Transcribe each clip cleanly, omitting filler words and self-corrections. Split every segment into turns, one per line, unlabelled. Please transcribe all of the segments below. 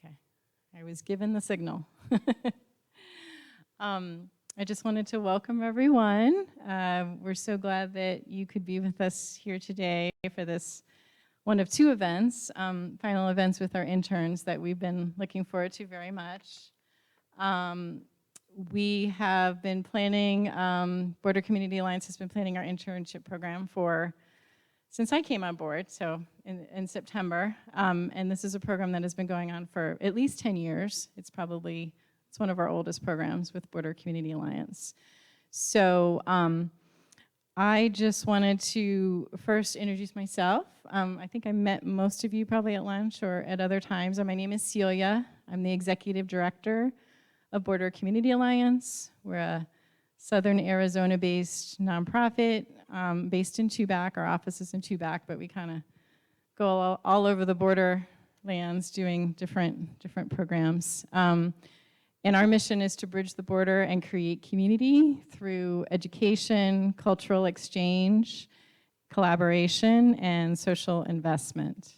Okay, I was given the signal. I just wanted to welcome everyone. We're so glad that you could be with us here today for this one of two events, final events with our interns that we've been looking forward to very much. We have been planning, Border Community Alliance has been planning our internship program since I came on board, so in September. And this is a program that has been going on for at least 10 years. It's one of our oldest programs with Border Community Alliance. So I just wanted to first introduce myself. I think I met most of you probably at lunch or at other times. My name is Celia. I'm the Executive Director of Border Community Alliance. We're a Southern Arizona-based nonprofit based in Tubac. Our office is in Tubac, but we kind of go all over the borderlands doing different programs. And our mission is to bridge the border and create community through education, cultural exchange, collaboration, and social investment.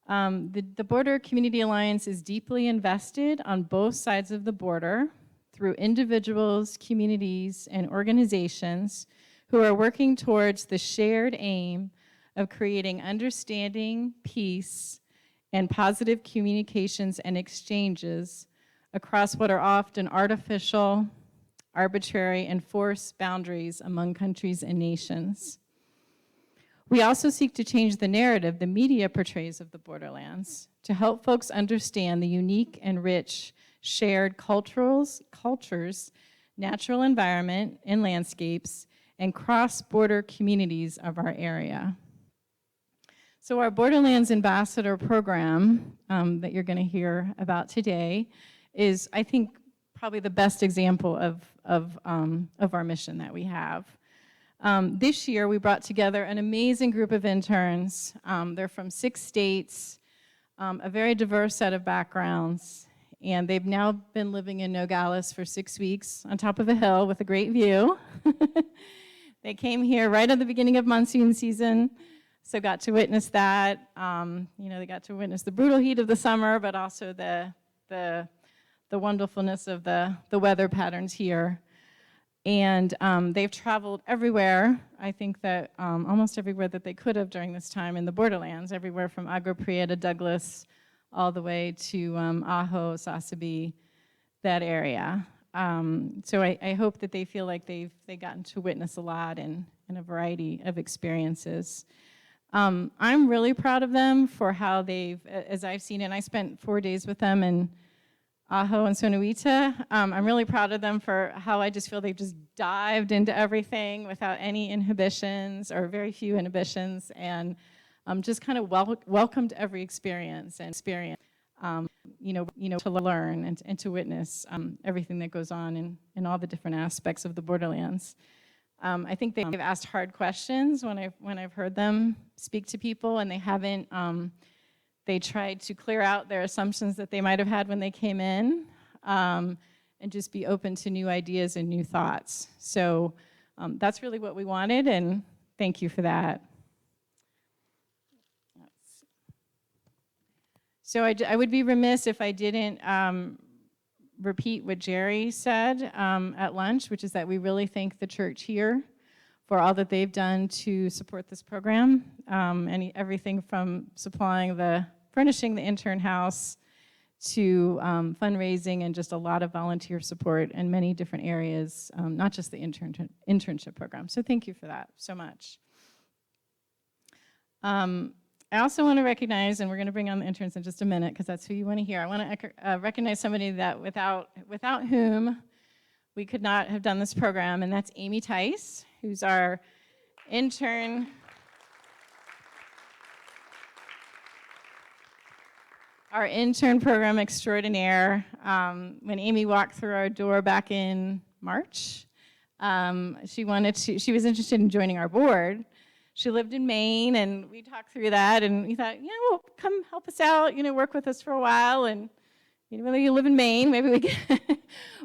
The Border Community Alliance is deeply invested on both sides of the border through individuals, communities, and organizations who are working towards the shared aim of creating understanding, peace, and positive communications and exchanges across what are often artificial, arbitrary, and forced boundaries among countries and nations. We also seek to change the narrative the media portrays of the borderlands to help folks understand the unique and rich shared cultures, natural environment and landscapes, and cross-border communities of our area. So our Borderlands Ambassador program that you're going to hear about today is, I think, probably the best example of our mission that we have. This year, we brought together an amazing group of interns. They're from 6 states, a very diverse set of backgrounds, and they've now been living in Nogales for 6 weeks on top of a hill with a great view. They came here right at the beginning of monsoon season, so got to witness that. They got to witness the brutal heat of the summer, but also the wonderfulness of the weather patterns here. And they've traveled everywhere, I think that almost everywhere that they could have during this time in the borderlands, everywhere from Agua Prieta, Douglas, all the way to Ajo, Sasabe, that area. So I hope that they feel like they've gotten to witness a lot in a variety of experiences. I'm really proud of them for how they've, as I've seen it, and I spent 4 days with them in Ajo and Sonoita. I'm really proud of them for how I just feel they've just dived into everything without any inhibitions or very few inhibitions, and just kind of welcomed every experience to learn and to witness everything that goes on in all the different aspects of the borderlands. I think they've asked hard questions when I've heard them speak to people, and they haven't. They tried to clear out their assumptions that they might have had when they came in, and just be open to new ideas and new thoughts. So that's really what we wanted, and thank you for that. So I would be remiss if I didn't repeat what Jerry said at lunch, which is that we really thank the church here for all that they've done to support this program, and everything from furnishing the intern house to fundraising and just a lot of volunteer support in many different areas, not just the internship program. So thank you for that so much. I also want to recognize, and we're going to bring on the interns in just a minute because that's who you want to hear. I want to recognize somebody that without whom we could not have done this program, and that's Amy Tice, who's our intern. Our intern program extraordinaire. When Amy walked through our door back in March, she was interested in joining our board. She lived in Maine, and we talked through that, and we thought, well, come help us out, work with us for a while, and whether you live in Maine, maybe we can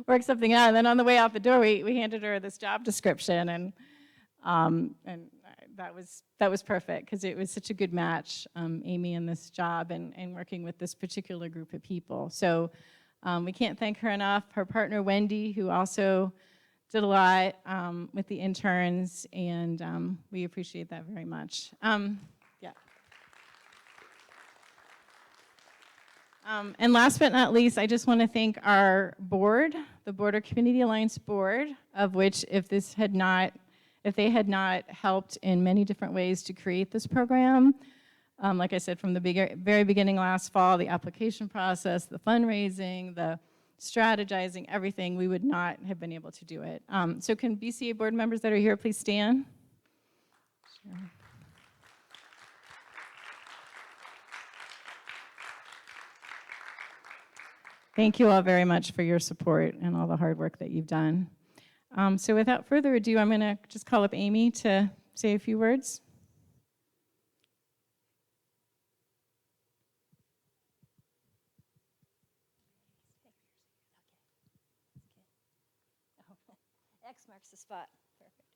work something out. And then on the way out the door, we handed her this job description, and that was perfect because it was such a good match, Amy in this job and working with this particular group of people. So we can't thank her enough. Her partner Wendy, who also did a lot with the interns, and we appreciate that very much. And last but not least, I just want to thank our board, the Border Community Alliance Board, of which if they had not helped in many different ways to create this program, like I said, from the very beginning last fall, the application process, the fundraising, the strategizing, everything, we would not have been able to do it. So can BCA board members that are here please stand? Sure. Thank you all very much for your support and all the hard work that you've done. So without further ado, I'm going to just call up Amy to say a few words.
X marks the spot. Perfect.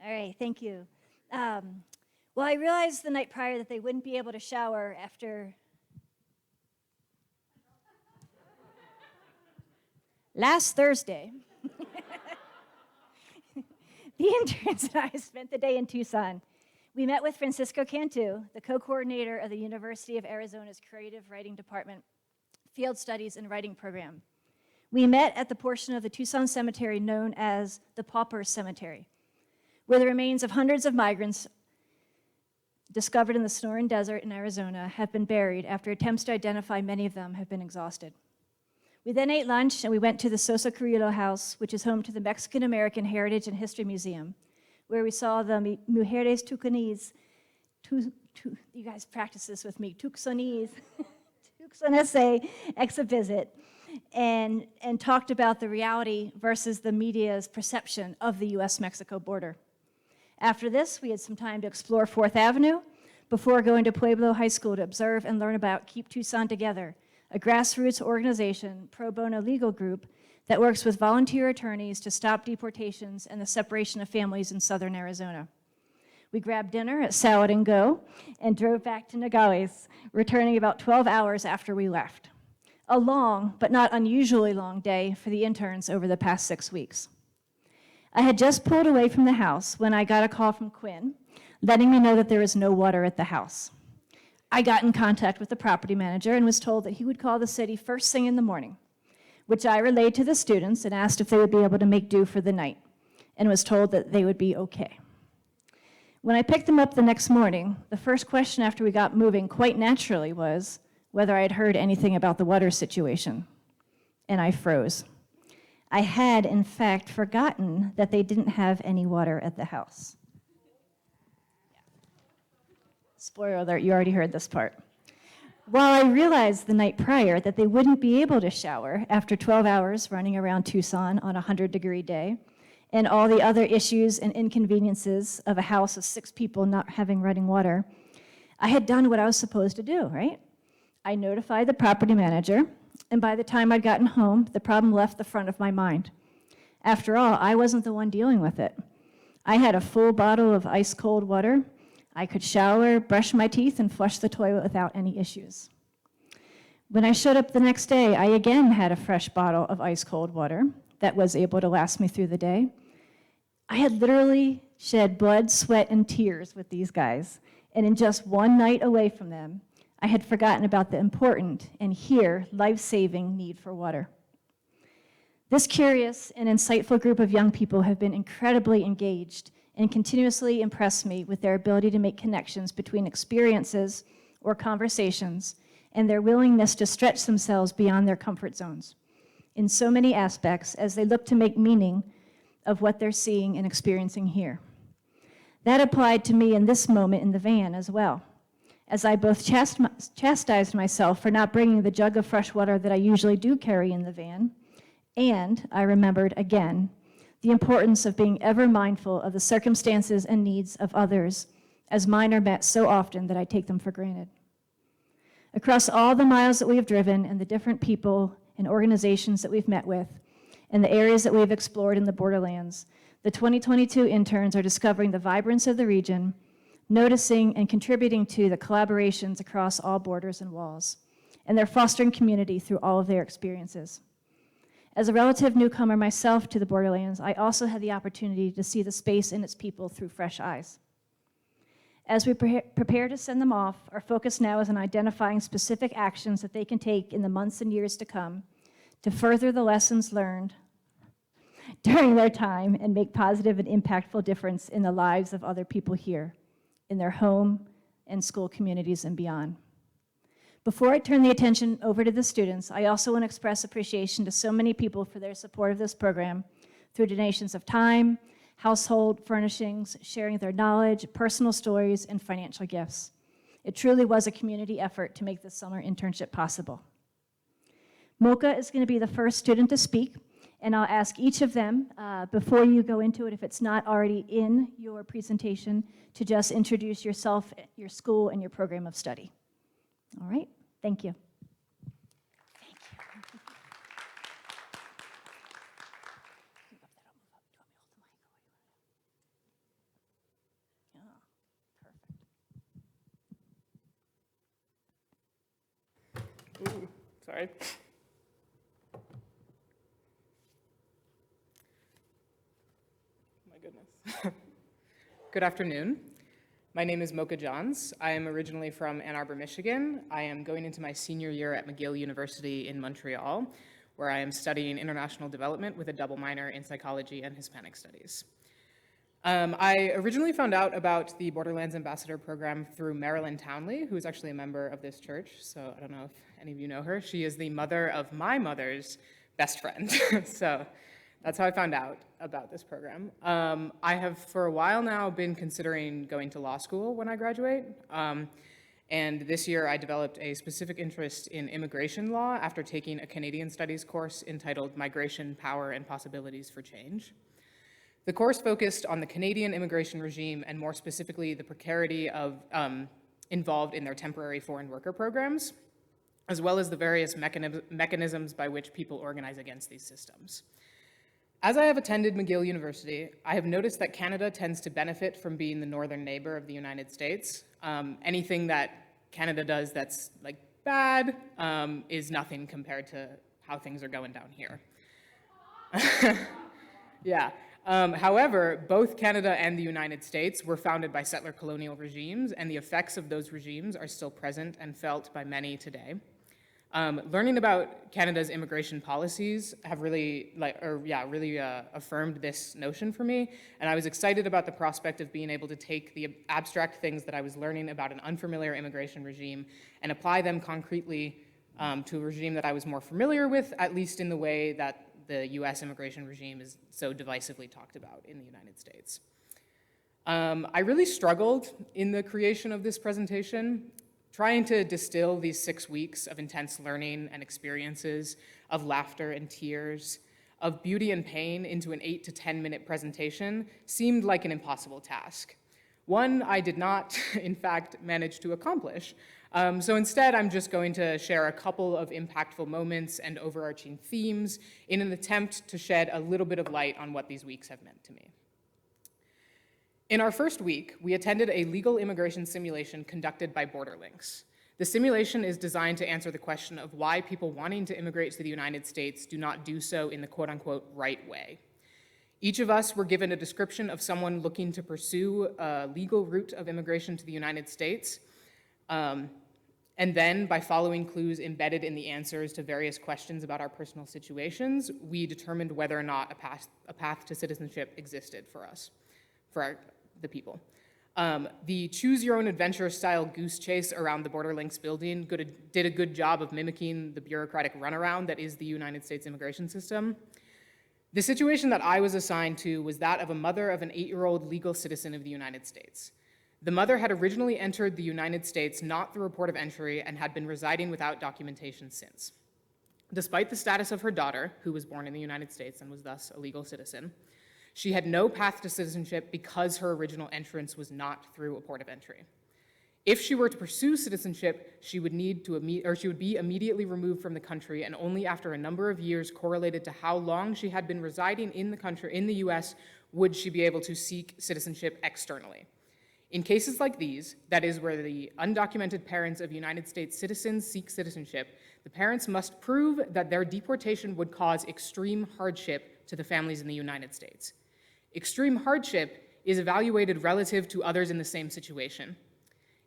All right, thank you. Well, I realized the night prior that they wouldn't be able to shower after last Thursday. The interns and I spent the day in Tucson. We met with Francisco Cantu, the co-coordinator of the University of Arizona's Creative Writing Department Field Studies and Writing Program. We met at the portion of the Tucson cemetery known as the Paupers Cemetery, where the remains of hundreds of migrants discovered in the Sonoran Desert in Arizona have been buried after attempts to identify many of them have been exhausted. We then ate lunch and we went to the Sosa Carrillo House, which is home to the Mexican-American Heritage and History Museum, where we saw the Mujeres Tucsones, you guys practice this with me, Tucsonese exhibit, and talked about the reality versus the media's perception of the US-Mexico border. After this, we had some time to explore 4th Avenue before going to Pueblo High School to observe and learn about Keep Tucson Together, a grassroots organization, pro bono legal group, that works with volunteer attorneys to stop deportations and the separation of families in southern Arizona. We grabbed dinner at Salad and Go and drove back to Nogales, returning about 12 hours after we left. A long, but not unusually long day for the interns over the past 6 weeks. I had just pulled away from the house when I got a call from Quinn, letting me know that there was no water at the house. I got in contact with the property manager and was told that he would call the city first thing in the morning, which I relayed to the students and asked if they would be able to make do for the night, and was told that they would be okay. When I picked them up the next morning, the first question after we got moving quite naturally was whether I had heard anything about the water situation, and I froze. I had, in fact, forgotten that they didn't have any water at the house. Spoiler alert, you already heard this part. While I realized the night prior that they wouldn't be able to shower after 12 hours running around Tucson on a 100-degree day, and all the other issues and inconveniences of a house of 6 people not having running water, I had done what I was supposed to do, right? I notified the property manager, and by the time I'd gotten home, the problem left the front of my mind. After all, I wasn't the one dealing with it. I had a full bottle of ice-cold water. I could shower, brush my teeth, and flush the toilet without any issues. When I showed up the next day, I again had a fresh bottle of ice-cold water that was able to last me through the day. I had literally shed blood, sweat, and tears with these guys, and in just one night away from them, I had forgotten about the important and here life-saving need for water. This curious and insightful group of young people have been incredibly engaged and continuously impress me with their ability to make connections between experiences or conversations and their willingness to stretch themselves beyond their comfort zones in so many aspects as they look to make meaning of what they're seeing and experiencing here. That applied to me in this moment in the van as well, as I both chastised myself for not bringing the jug of fresh water that I usually do carry in the van, and I remembered again the importance of being ever mindful of the circumstances and needs of others, as mine are met so often that I take them for granted. Across all the miles that we have driven and the different people and organizations that we've met with, and the areas that we've explored in the Borderlands, the 2022 interns are discovering the vibrance of the region noticing and contributing to the collaborations across all borders and walls, and they're fostering community through all of their experiences. As a relative newcomer myself to the Borderlands, I also had the opportunity to see the space and its people through fresh eyes. As we prepare to send them off, our focus now is on identifying specific actions that they can take in the months and years to come to further the lessons learned during their time and make positive and impactful difference in the lives of other people here, in their home and school communities and beyond. Before I turn the attention over to the students, I also want to express appreciation to so many people for their support of this program through donations of time, household furnishings, sharing their knowledge, personal stories, and financial gifts. It truly was a community effort to make this summer internship possible. Mocha is going to be the first student to speak, and I'll ask each of them, before you go into it, if it's not already in your presentation, to just introduce yourself, your school, and your program of study. All right, thank you.
Ooh, sorry. My goodness. Good afternoon. My name is Mocha Jones. I am originally from Ann Arbor, Michigan. I am going into my senior year at McGill University in Montreal, where I am studying international development with a double minor in psychology and Hispanic studies. I originally found out about the Borderlands Ambassador program through Marilyn Townley, who is actually a member of this church, so I don't know if any of you know her. She is the mother of my mother's best friend, so that's how I found out about this program. I have for a while now been considering going to law school when I graduate, and this year I developed a specific interest in immigration law after taking a Canadian Studies course entitled Migration, Power, and Possibilities for Change. The course focused on the Canadian immigration regime and more specifically the precarity of involved in their temporary foreign worker programs, as well as the various mechanisms by which people organize against these systems. As I have attended McGill University, I have noticed that Canada tends to benefit from being the northern neighbor of the United States. Anything that Canada does that's like bad is nothing compared to how things are going down here. Yeah. However, both Canada and the United States were founded by settler colonial regimes, and the effects of those regimes are still present and felt by many today. Learning about Canada's immigration policies have really, affirmed this notion for me, and I was excited about the prospect of being able to take the abstract things that I was learning about an unfamiliar immigration regime and apply them concretely to a regime that I was more familiar with, at least in the way that the US immigration regime is so divisively talked about in the United States. I really struggled in the creation of this presentation, trying to distill these 6 weeks of intense learning and experiences, of laughter and tears, of beauty and pain into an 8 to 10 minute presentation seemed like an impossible task. One I did not, in fact, manage to accomplish. So instead, I'm just going to share a couple of impactful moments and overarching themes in an attempt to shed a little bit of light on what these weeks have meant to me. In our first week, we attended a legal immigration simulation conducted by Borderlinks. The simulation is designed to answer the question of why people wanting to immigrate to the United States do not do so in the quote-unquote right way. Each of us were given a description of someone looking to pursue a legal route of immigration to the United States, and then, by following clues embedded in the answers to various questions about our personal situations, we determined whether or not a path to citizenship existed for us, the people. The choose-your-own-adventure style goose chase around the Borderlinks building did a good job of mimicking the bureaucratic runaround that is the United States immigration system. The situation that I was assigned to was that of a mother of an 8-year-old legal citizen of the United States. The mother had originally entered the United States not through a port of entry and had been residing without documentation since. Despite the status of her daughter, who was born in the United States and was thus a legal citizen, she had no path to citizenship because her original entrance was not through a port of entry. If she were to pursue citizenship, she would be immediately removed from the country, and only after a number of years correlated to how long she had been residing in the US, would she be able to seek citizenship externally. In cases like these, that is where the undocumented parents of United States citizens seek citizenship, the parents must prove that their deportation would cause extreme hardship to the families in the United States. Extreme hardship is evaluated relative to others in the same situation.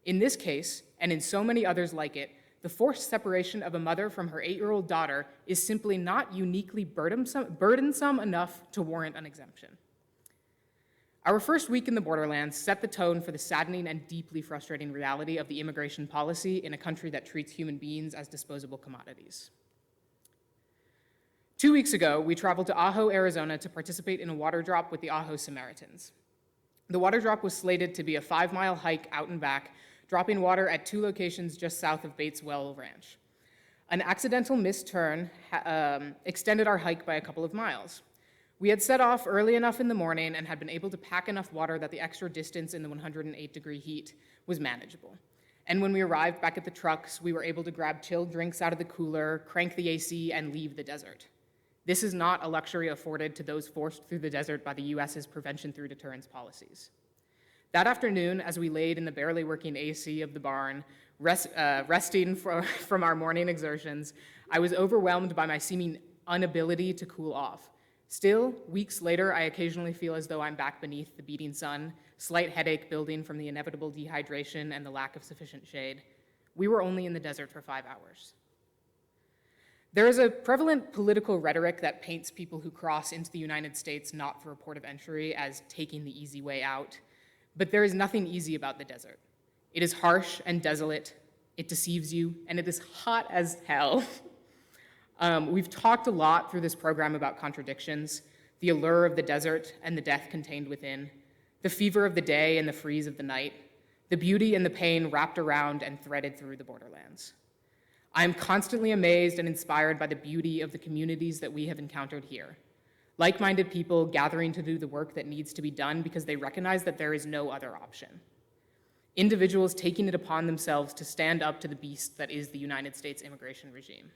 In this case, and in so many others like it, the forced separation of a mother from her 8-year-old daughter is simply not uniquely burdensome enough to warrant an exemption. Our first week in the Borderlands set the tone for the saddening and deeply frustrating reality of the immigration policy in a country that treats human beings as disposable commodities. 2 weeks ago, we traveled to Ajo, Arizona to participate in a water drop with the Ajo Samaritans. The water drop was slated to be a 5-mile hike out and back, dropping water at 2 locations just south of Bates Well Ranch. An accidental missed turn extended our hike by a couple of miles. We had set off early enough in the morning and had been able to pack enough water that the extra distance in the 108-degree heat was manageable. And when we arrived back at the trucks, we were able to grab chilled drinks out of the cooler, crank the AC, and leave the desert. This is not a luxury afforded to those forced through the desert by the US's prevention through deterrence policies. That afternoon, as we laid in the barely working AC of the barn, resting from our morning exertions, I was overwhelmed by my seeming inability to cool off. Still, weeks later, I occasionally feel as though I'm back beneath the beating sun, slight headache building from the inevitable dehydration and the lack of sufficient shade. We were only in the desert for 5 hours. There is a prevalent political rhetoric that paints people who cross into the United States not for a port of entry as taking the easy way out. But there is nothing easy about the desert. It is harsh and desolate, it deceives you, and it is hot as hell. We've talked a lot through this program about contradictions, the allure of the desert and the death contained within, the fever of the day and the freeze of the night, the beauty and the pain wrapped around and threaded through the Borderlands. I am constantly amazed and inspired by the beauty of the communities that we have encountered here. Like-minded people gathering to do the work that needs to be done because they recognize that there is no other option. Individuals taking it upon themselves to stand up to the beast that is the United States immigration regime.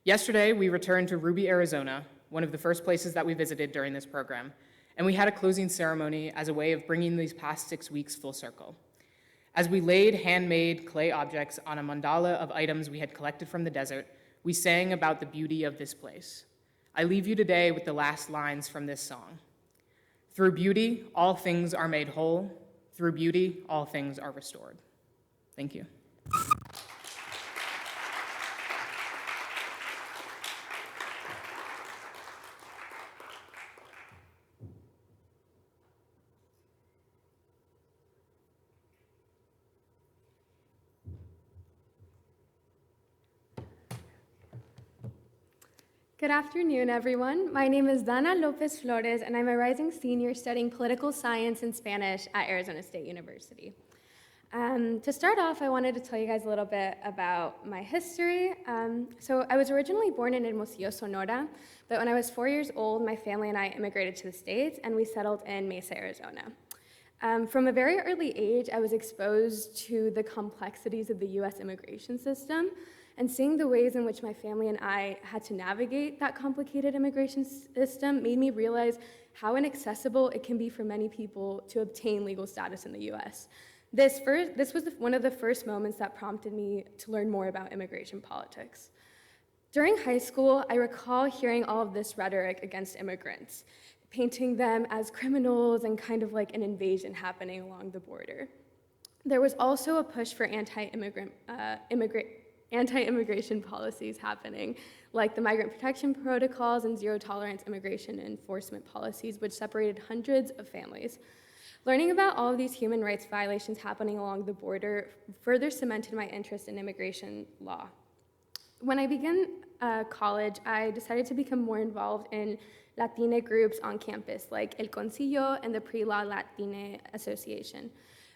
Yesterday, we returned to Ruby, Arizona, one of the first places that we visited during this program, and we had a closing ceremony as a way of bringing these past 6 weeks full circle. As we laid handmade clay objects on a mandala of items we had collected from the desert, we sang about the beauty of this place. I leave you today with the last lines from this song. Through beauty, all things are made whole. Through beauty, all things are restored. Thank you.
Good afternoon, everyone. My name is Dana Lopez Flores, and I'm a rising senior studying political science and Spanish at Arizona State University. To start off, I wanted to tell you guys a little bit about my history. So I was originally born in Hermosillo, Sonora, but when I was 4 years old, my family and I immigrated to the States, and we settled in Mesa, Arizona. From a very early age, I was exposed to the complexities of the US immigration system, and seeing the ways in which my family and I had to navigate that complicated immigration system made me realize how inaccessible it can be for many people to obtain legal status in the US. This was one of the first moments that prompted me to learn more about immigration politics. During high school, I recall hearing all of this rhetoric against immigrants, painting them as criminals and kind of like an invasion happening along the border. There was also a push for anti-immigration policies happening, like the migrant protection protocols and zero-tolerance immigration enforcement policies, which separated hundreds of families. Learning about all of these human rights violations happening along the border further cemented my interest in immigration law. When I began college, I decided to become more involved in Latina groups on campus, like El Concilio and the Pre-Law Latina Association.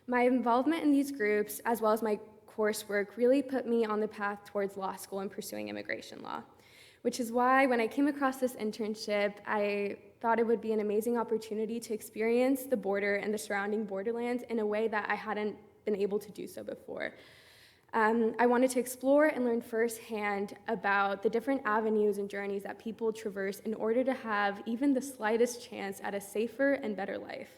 My involvement in these groups, as well as my coursework, really put me on the path towards law school and pursuing immigration law, which is why when I came across this internship, I thought it would be an amazing opportunity to experience the border and the surrounding borderlands in a way that I hadn't been able to do so before. I wanted to explore and learn firsthand about the different avenues and journeys that people traverse in order to have even the slightest chance at a safer and better life,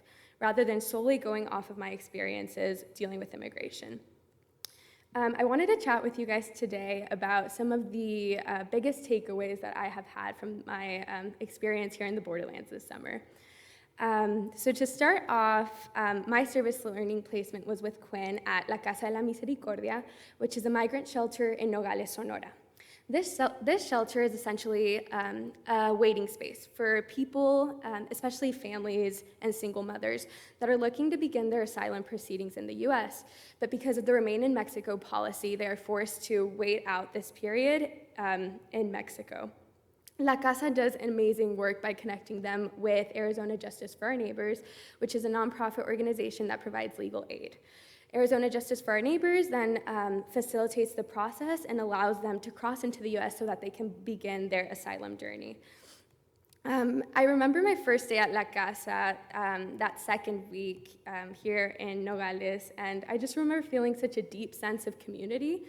rather than solely going off of my experiences dealing with immigration. I wanted to chat with you guys today about some of the biggest takeaways that I have had from my experience here in the Borderlands this summer. So to start off, my service learning placement was with Quinn at La Casa de la Misericordia, which is a migrant shelter in Nogales, Sonora. This shelter is essentially a waiting space for people, especially families and single mothers, that are looking to begin their asylum proceedings in the US. But because of the Remain in Mexico policy, they are forced to wait out this period in Mexico. La Casa does amazing work by connecting them with Arizona Justice for Our Neighbors, which is a nonprofit organization that provides legal aid. Arizona Justice for Our Neighbors then facilitates the process and allows them to cross into the US so that they can begin their asylum journey. I remember my first day at La Casa, that second week here in Nogales, and I just remember feeling such a deep sense of community,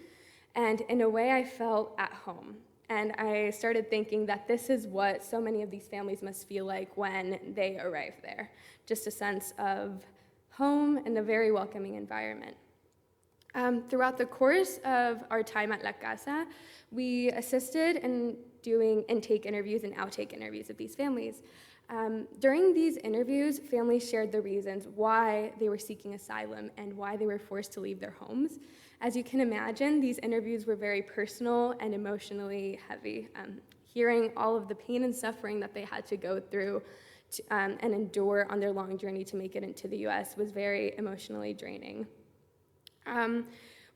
and in a way I felt at home. And I started thinking that this is what so many of these families must feel like when they arrive there, just a sense of home and a very welcoming environment. Throughout the course of our time at La Casa, we assisted in doing intake interviews and outtake interviews of these families. During these interviews, families shared the reasons why they were seeking asylum and why they were forced to leave their homes. As you can imagine, these interviews were very personal and emotionally heavy. Hearing all of the pain and suffering that they had to go through and endure on their long journey to make it into the US was very emotionally draining.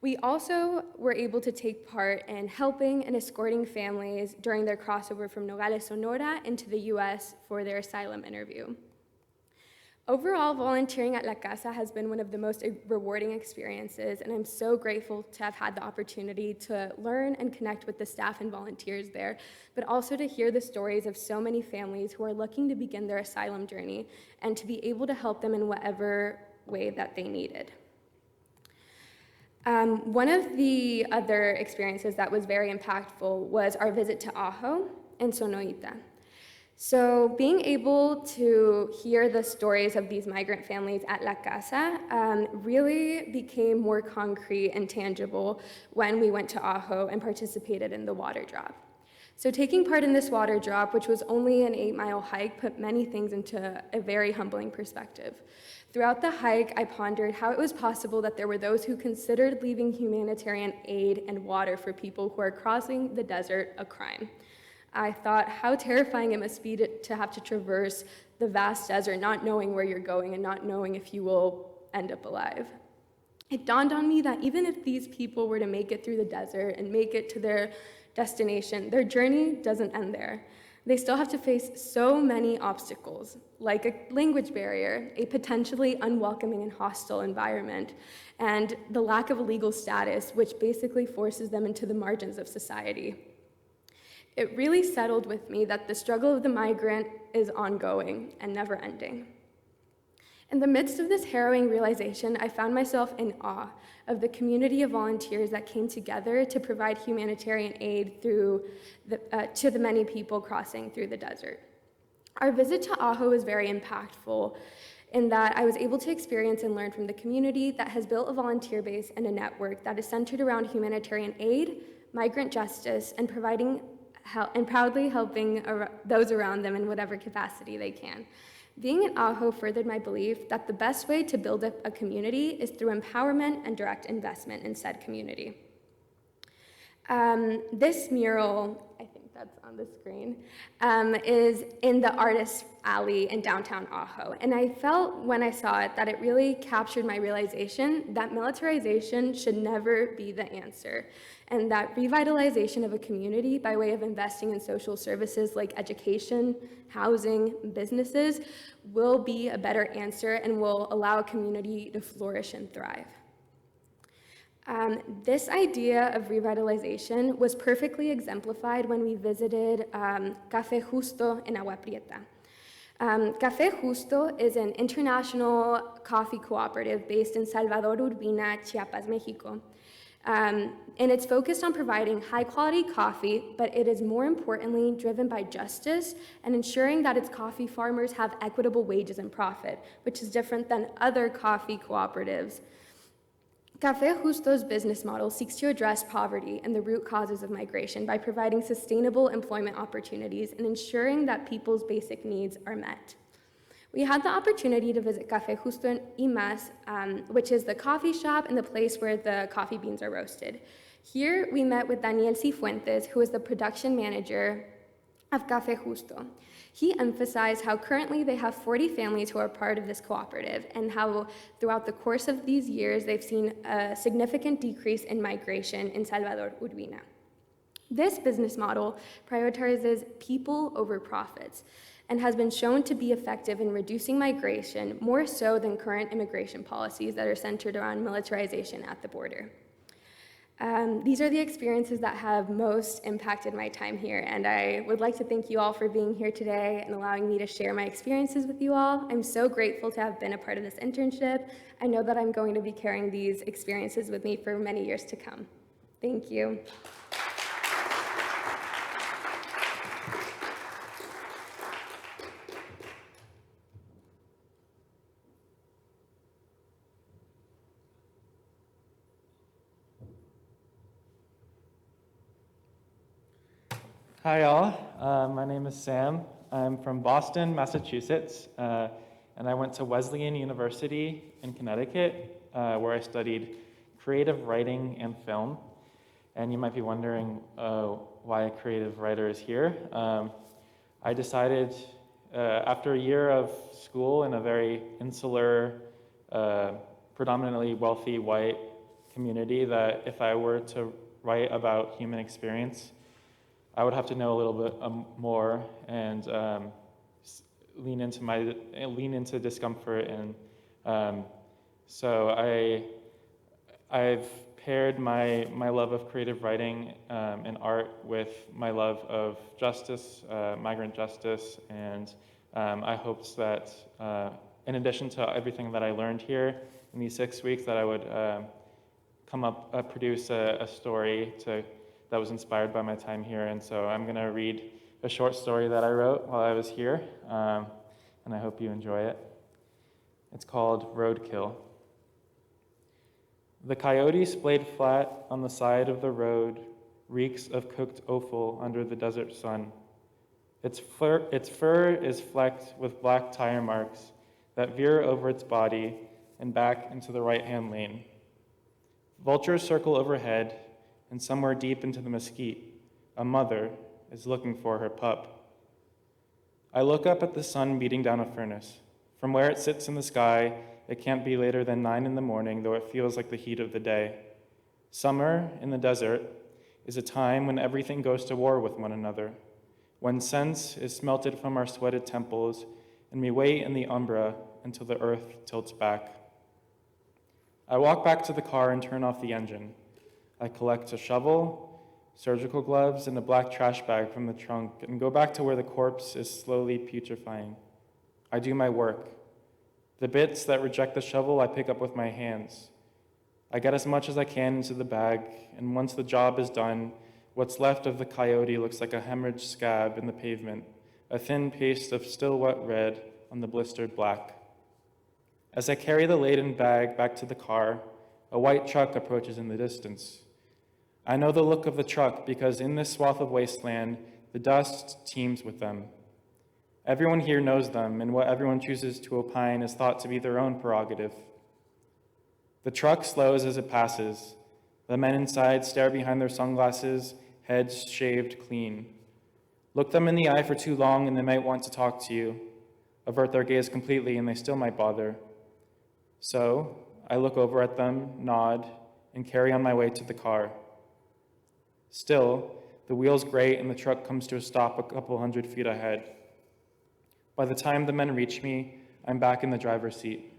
We also were able to take part in helping and escorting families during their crossover from Nogales, Sonora into the US for their asylum interview. Overall, volunteering at La Casa has been one of the most rewarding experiences, and I'm so grateful to have had the opportunity to learn and connect with the staff and volunteers there, but also to hear the stories of so many families who are looking to begin their asylum journey and to be able to help them in whatever way that they needed. One of the other experiences that was very impactful was our visit to Ajo and Sonoita. So being able to hear the stories of these migrant families at La Casa really became more concrete and tangible when we went to Ajo and participated in the water drop. So taking part in this water drop, which was only an 8-mile hike, put many things into a very humbling perspective. Throughout the hike, I pondered how it was possible that there were those who considered leaving humanitarian aid and water for people who are crossing the desert a crime. I thought how terrifying it must be to have to traverse the vast desert, not knowing where you're going and not knowing if you will end up alive. It dawned on me that even if these people were to make it through the desert and make it to their destination, their journey doesn't end there. They still have to face so many obstacles, like a language barrier, a potentially unwelcoming and hostile environment, and the lack of a legal status, which basically forces them into the margins of society. It really settled with me that the struggle of the migrant is ongoing and never ending. In the midst of this harrowing realization, I found myself in awe of the community of volunteers that came together to provide humanitarian aid to the many people crossing through the desert. Our visit to Ajo was very impactful in that I was able to experience and learn from the community that has built a volunteer base and a network that is centered around humanitarian aid, migrant justice, and proudly helping those around them in whatever capacity they can. Being in Ajo furthered my belief that the best way to build up a community is through empowerment and direct investment in said community. This mural, I think that's on the screen, is in the Artist's Alley in downtown Ajo. And I felt when I saw it that it really captured my realization that militarization should never be the answer, and that revitalization of a community by way of investing in social services like education, housing, businesses will be a better answer and will allow a community to flourish and thrive. This idea of revitalization was perfectly exemplified when we visited Café Justo in Agua Prieta. Café Justo is an international coffee cooperative based in Salvador Urbina, Chiapas, Mexico. And it's focused on providing high-quality coffee, but it is more importantly driven by justice and ensuring that its coffee farmers have equitable wages and profit, which is different than other coffee cooperatives. Café Justo's business model seeks to address poverty and the root causes of migration by providing sustainable employment opportunities and ensuring that people's basic needs are met. We had the opportunity to visit Café Justo in Imas, which is the coffee shop and the place where the coffee beans are roasted. Here, we met with Daniel Cifuentes, who is the production manager of Café Justo. He emphasized how currently they have 40 families who are part of this cooperative and how throughout the course of these years, they've seen a significant decrease in migration in Salvador Urbina. This business model prioritizes people over profits and has been shown to be effective in reducing migration more so than current immigration policies that are centered around militarization at the border. These are the experiences that have most impacted my time here, and I would like to thank you all for being here today and allowing me to share my experiences with you all. I'm so grateful to have been a part of this internship. I know that I'm going to be carrying these experiences with me for many years to come. Thank you.
Hi all, my name is Sam. I'm from Boston, Massachusetts, and I went to Wesleyan University in Connecticut, where I studied creative writing and film. And you might be wondering why a creative writer is here. I decided after a year of school in a very insular, predominantly wealthy white community, that if I were to write about human experience, I would have to know a little bit more and lean into discomfort, and so I've paired my love of creative writing and art with my love of justice, migrant justice, and I hoped that in addition to everything that I learned here in these 6 weeks, that I would produce a story that was inspired by my time here. And so I'm going to read a short story that I wrote while I was here, and I hope you enjoy it. It's called Roadkill. The coyote splayed flat on the side of the road reeks of cooked offal under the desert sun. Its fur is flecked with black tire marks that veer over its body and back into the right-hand lane. Vultures circle overhead, and somewhere deep into the mesquite, a mother is looking for her pup. I look up at the sun beating down a furnace. From where it sits in the sky, it can't be later than 9 in the morning, though it feels like the heat of the day. Summer in the desert is a time when everything goes to war with one another, when sense is smelted from our sweated temples, and we wait in the umbra until the earth tilts back. I walk back to the car and turn off the engine. I collect a shovel, surgical gloves, and a black trash bag from the trunk and go back to where the corpse is slowly putrefying. I do my work. The bits that reject the shovel I pick up with my hands. I get as much as I can into the bag, and once the job is done, what's left of the coyote looks like a hemorrhaged scab in the pavement, a thin paste of still wet red on the blistered black. As I carry the laden bag back to the car, a white truck approaches in the distance. I know the look of the truck because in this swath of wasteland, the dust teems with them. Everyone here knows them, and what everyone chooses to opine is thought to be their own prerogative. The truck slows as it passes. The men inside stare behind their sunglasses, heads shaved clean. Look them in the eye for too long and they might want to talk to you. Avert their gaze completely and they still might bother. So I look over at them, nod, and carry on my way to the car. Still, the wheels grate and the truck comes to a stop a couple 100 feet ahead. By the time the men reach me, I'm back in the driver's seat.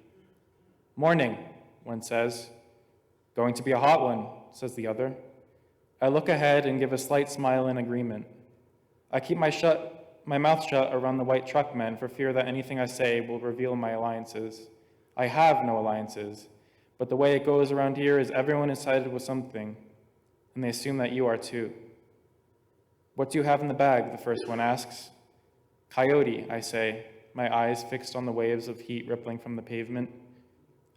Morning, one says. Going to be a hot one, says the other. I look ahead and give a slight smile in agreement. I keep my mouth shut around the white truck men for fear that anything I say will reveal my alliances. I have no alliances, But the way it goes around here is everyone is excited with something, and they assume that you are too. What do you have in the bag? The first one asks. Coyote, I say, my eyes fixed on the waves of heat rippling from the pavement.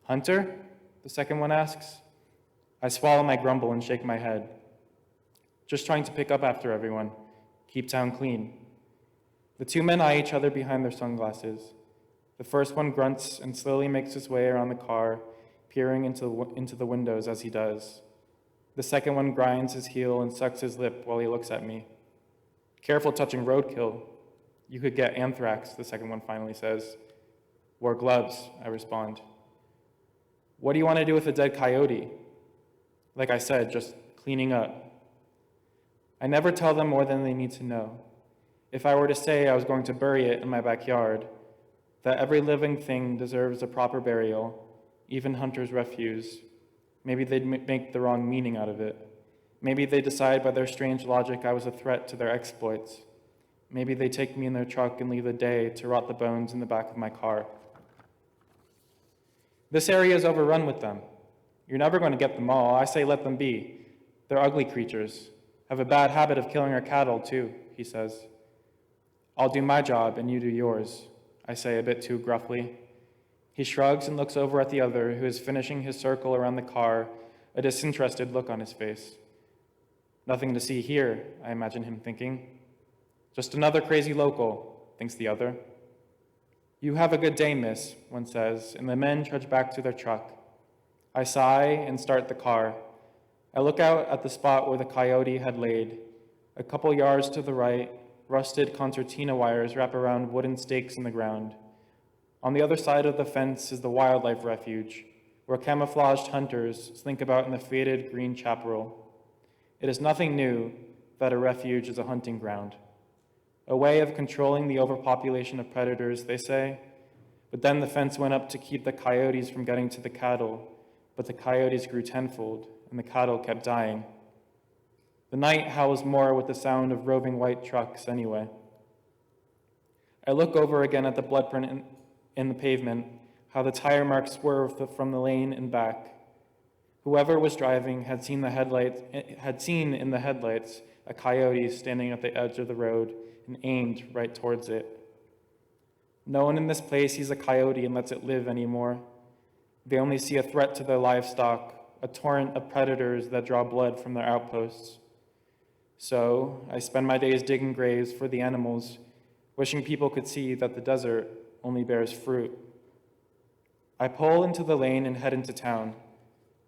Hunter? The second one asks. I swallow my grumble and shake my head. Just trying to pick up after everyone, keep town clean. The two men eye each other behind their sunglasses. The first one grunts and slowly makes his way around the car, peering into the windows as he does. The second one grinds his heel and sucks his lip while he looks at me. Careful touching roadkill. You could get anthrax, the second one finally says. Wear gloves, I respond. What do you want to do with a dead coyote? Like I said, just cleaning up. I never tell them more than they need to know. If I were to say I was going to bury it in my backyard, that every living thing deserves a proper burial, even Hunter's refuse, maybe they'd make the wrong meaning out of it. Maybe they decide by their strange logic I was a threat to their exploits. Maybe they take me in their truck and leave the day to rot the bones in the back of my car. This area is overrun with them. You're never going to get them all. I say let them be. They're ugly creatures. Have a bad habit of killing our cattle, too, he says. I'll do my job and you do yours, I say a bit too gruffly. He shrugs and looks over at the other, who is finishing his circle around the car, a disinterested look on his face. Nothing to see here, I imagine him thinking. Just another crazy local, thinks the other. You have a good day, miss, one says, and the men trudge back to their truck. I sigh and start the car. I look out at the spot where the coyote had laid. A couple yards to the right, rusted concertina wires wrap around wooden stakes in the ground. On the other side of the fence is the wildlife refuge, where camouflaged hunters slink about in the faded green chaparral. It is nothing new that a refuge is a hunting ground. A way of controlling the overpopulation of predators, they say. But then the fence went up to keep the coyotes from getting to the cattle, but the coyotes grew tenfold, and the cattle kept dying. The night howls more with the sound of roving white trucks anyway. I look over again at the bloodprint in the pavement, how the tire marks swerved from the lane and back. Whoever was driving had seen in the headlights a coyote standing at the edge of the road and aimed right towards it. No one in this place sees a coyote and lets it live anymore. They only see a threat to their livestock, a torrent of predators that draw blood from their outposts. So I spend my days digging graves for the animals, wishing people could see that the desert only bears fruit. I pull into the lane and head into town.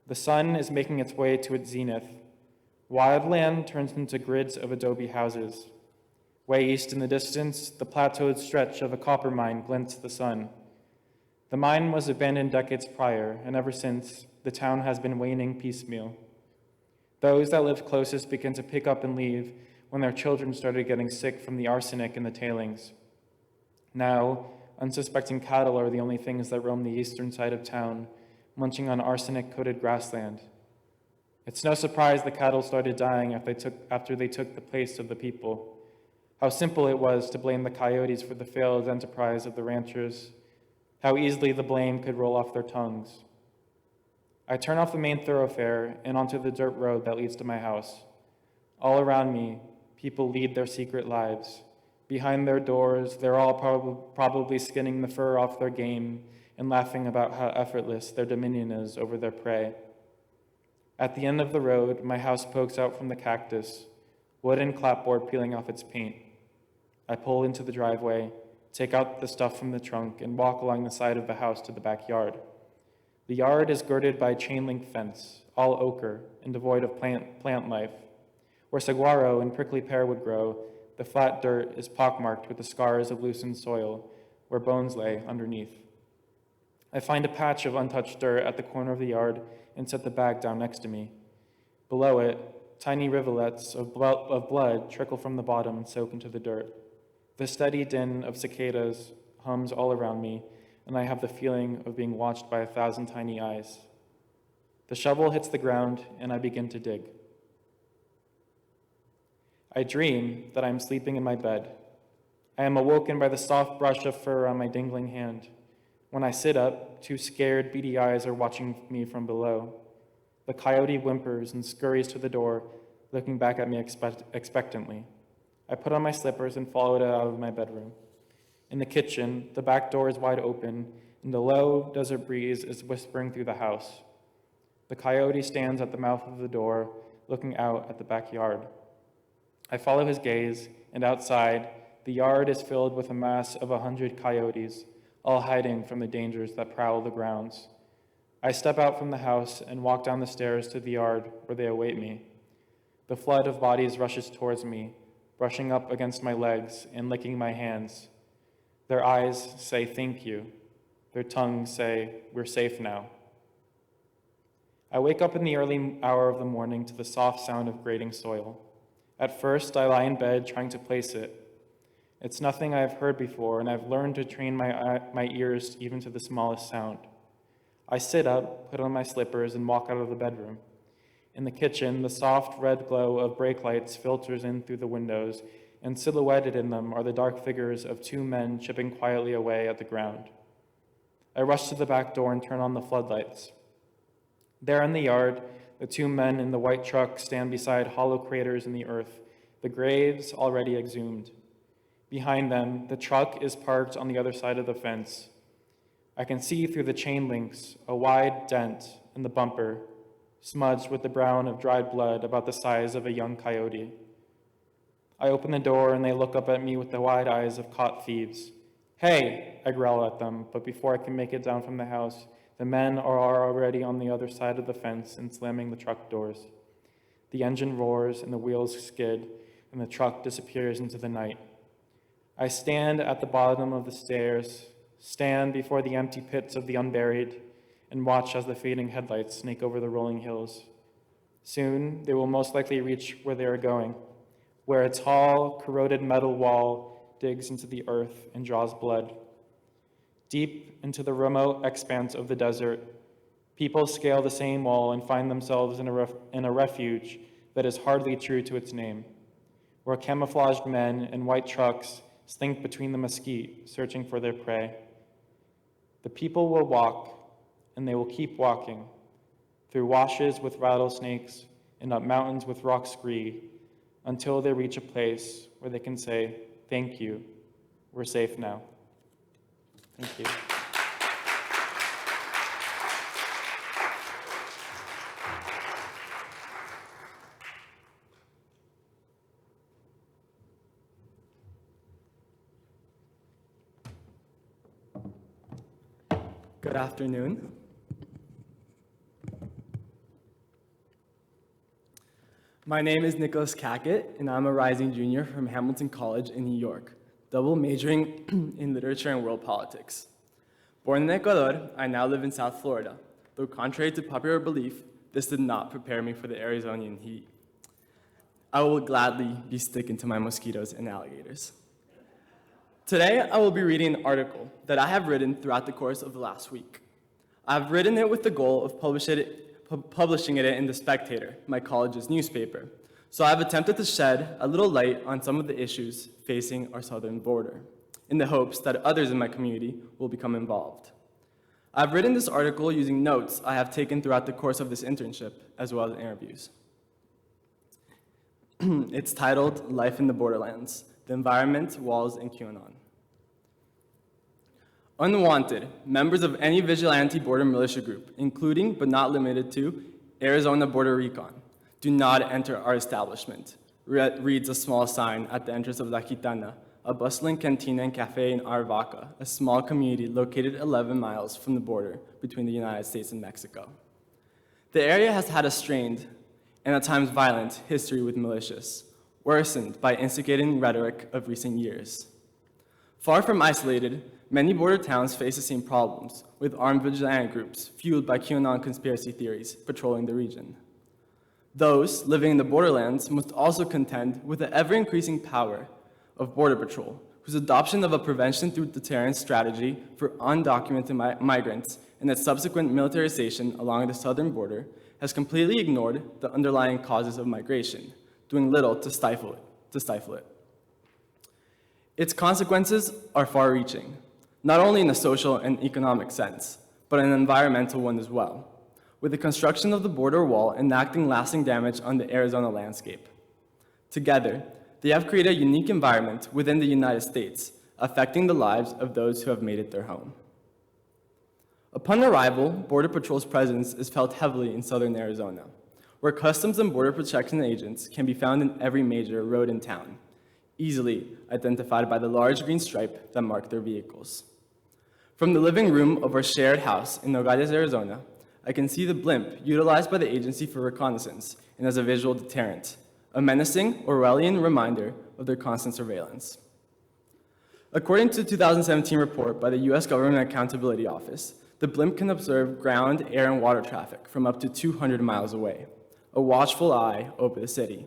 The sun is making its way to its zenith. Wildland turns into grids of adobe houses. Way east in the distance, the plateaued stretch of a copper mine glints the sun. The mine was abandoned decades prior, and ever since, the town has been waning piecemeal. Those that lived closest began to pick up and leave when their children started getting sick from the arsenic in the tailings. Now, unsuspecting cattle are the only things that roam the eastern side of town, munching on arsenic-coated grassland. It's no surprise the cattle started dying after they took the place of the people. How simple it was to blame the coyotes for the failed enterprise of the ranchers. How easily the blame could roll off their tongues. I turn off the main thoroughfare and onto the dirt road that leads to my house. All around me, people lead their secret lives. Behind their doors, they're all probably skinning the fur off their game and laughing about how effortless their dominion is over their prey. At the end of the road, my house pokes out from the cactus, wooden clapboard peeling off its paint. I pull into the driveway, take out the stuff from the trunk, and walk along the side of the house to the backyard. The yard is girded by a chain-link fence, all ochre and devoid of plant life. Where saguaro and prickly pear would grow, the flat dirt is pockmarked with the scars of loosened soil, where bones lay underneath. I find a patch of untouched dirt at the corner of the yard and set the bag down next to me. Below it, tiny rivulets of blood trickle from the bottom and soak into the dirt. The steady din of cicadas hums all around me, and I have the feeling of being watched by 1,000 tiny eyes. The shovel hits the ground, and I begin to dig. I dream that I am sleeping in my bed. I am awoken by the soft brush of fur on my dangling hand. When I sit up, two scared, beady eyes are watching me from below. The coyote whimpers and scurries to the door, looking back at me expectantly. I put on my slippers and followed it out of my bedroom. In the kitchen, the back door is wide open, and the low desert breeze is whispering through the house. The coyote stands at the mouth of the door, looking out at the backyard. I follow his gaze, and outside, the yard is filled with a mass of 100 coyotes, all hiding from the dangers that prowl the grounds. I step out from the house and walk down the stairs to the yard where they await me. The flood of bodies rushes towards me, brushing up against my legs and licking my hands. Their eyes say, "Thank you." Their tongues say, "We're safe now." I wake up in the early hour of the morning to the soft sound of grating soil. At first, I lie in bed trying to place it. It's nothing I've heard before, and I've learned to train my ears even to the smallest sound. I sit up, put on my slippers, and walk out of the bedroom. In the kitchen, the soft red glow of brake lights filters in through the windows, and silhouetted in them are the dark figures of two men chipping quietly away at the ground. I rush to the back door and turn on the floodlights. There in the yard, the two men in the white truck stand beside hollow craters in the earth, the graves already exhumed. Behind them, the truck is parked on the other side of the fence. I can see through the chain links a wide dent in the bumper, smudged with the brown of dried blood about the size of a young coyote. I open the door and they look up at me with the wide eyes of caught thieves. "Hey!" I growl at them, but before I can make it down from the house, the men are already on the other side of the fence and slamming the truck doors. The engine roars and the wheels skid, and the truck disappears into the night. I stand at the bottom of the stairs, stand before the empty pits of the unburied, and watch as the fading headlights snake over the rolling hills. Soon, they will most likely reach where they are going, where a tall, corroded metal wall digs into the earth and draws blood. Deep into the remote expanse of the desert, people scale the same wall and find themselves in a refuge that is hardly true to its name, where camouflaged men in white trucks slink between the mesquite, searching for their prey. The people will walk, and they will keep walking, through washes with rattlesnakes and up mountains with rock scree, until they reach a place where they can say, "Thank you, we're safe now." Thank you.
Good afternoon. My name is Nicholas Cackett, and I'm a rising junior from Hamilton College in New York, double majoring in literature and world politics. Born in Ecuador, I now live in South Florida, though contrary to popular belief, this did not prepare me for the Arizonian heat. I will gladly be sticking to my mosquitoes and alligators. Today, I will be reading an article that I have written throughout the course of the last week. I've written it with the goal of publishing it in The Spectator, my college's newspaper. So I've attempted to shed a little light on some of the issues facing our southern border, in the hopes that others in my community will become involved. I've written this article using notes I have taken throughout the course of this internship, as well as interviews. It's titled Life in the Borderlands: The Environment, Walls, and QAnon. Unwanted, members of any vigilante border militia group, including but not limited to Arizona Border Recon, do not enter our establishment, reads a small sign at the entrance of La Gitana, a bustling cantina and cafe in Arvaca, a small community located 11 miles from the border between the United States and Mexico. The area has had a strained and at times violent history with militias, worsened by instigating rhetoric of recent years. Far from isolated, many border towns face the same problems, with armed vigilante groups fueled by QAnon conspiracy theories patrolling the region. Those living in the borderlands must also contend with the ever-increasing power of Border Patrol, whose adoption of a prevention through deterrence strategy for undocumented migrants and its subsequent militarization along the southern border has completely ignored the underlying causes of migration, doing little to stifle it. Its consequences are far-reaching. not only in a social and economic sense, but an environmental one as well, with the construction of the border wall enacting lasting damage on the Arizona landscape. Together, they have created a unique environment within the United States, affecting the lives of those who have made it their home. Upon arrival, Border Patrol's presence is felt heavily in southern Arizona, where Customs and Border Protection agents can be found in every major road in town, easily identified by the large green stripe that mark their vehicles. From the living room of our shared house in Nogales, Arizona, I can see the blimp utilized by the agency for reconnaissance and as a visual deterrent, a menacing Orwellian reminder of their constant surveillance. According to a 2017 report by the U.S. Government Accountability Office, the blimp can observe ground, air, and water traffic from up to 200 miles away, a watchful eye over the city.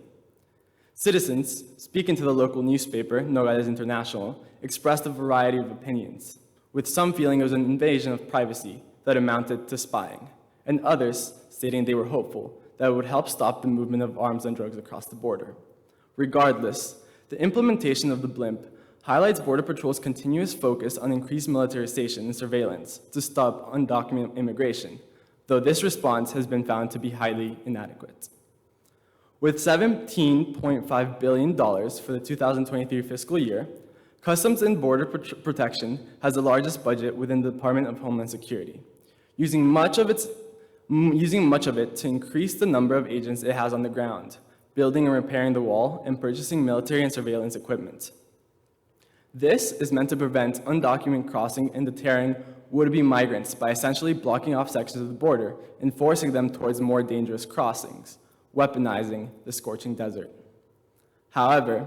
Citizens, speaking to the local newspaper, Nogales International, expressed a variety of opinions, with some feeling it was an invasion of privacy that amounted to spying, and others stating they were hopeful that it would help stop the movement of arms and drugs across the border. Regardless, the implementation of the blimp highlights Border Patrol's continuous focus on increased militarization and surveillance to stop undocumented immigration, though this response has been found to be highly inadequate. With $17.5 billion for the 2023 fiscal year, Customs and Border Protection has the largest budget within the Department of Homeland Security, using much of it to increase the number of agents it has on the ground, building and repairing the wall, and purchasing military and surveillance equipment. This is meant to prevent undocumented crossing and deterring would-be migrants by essentially blocking off sections of the border and forcing them towards more dangerous crossings, weaponizing the scorching desert. However,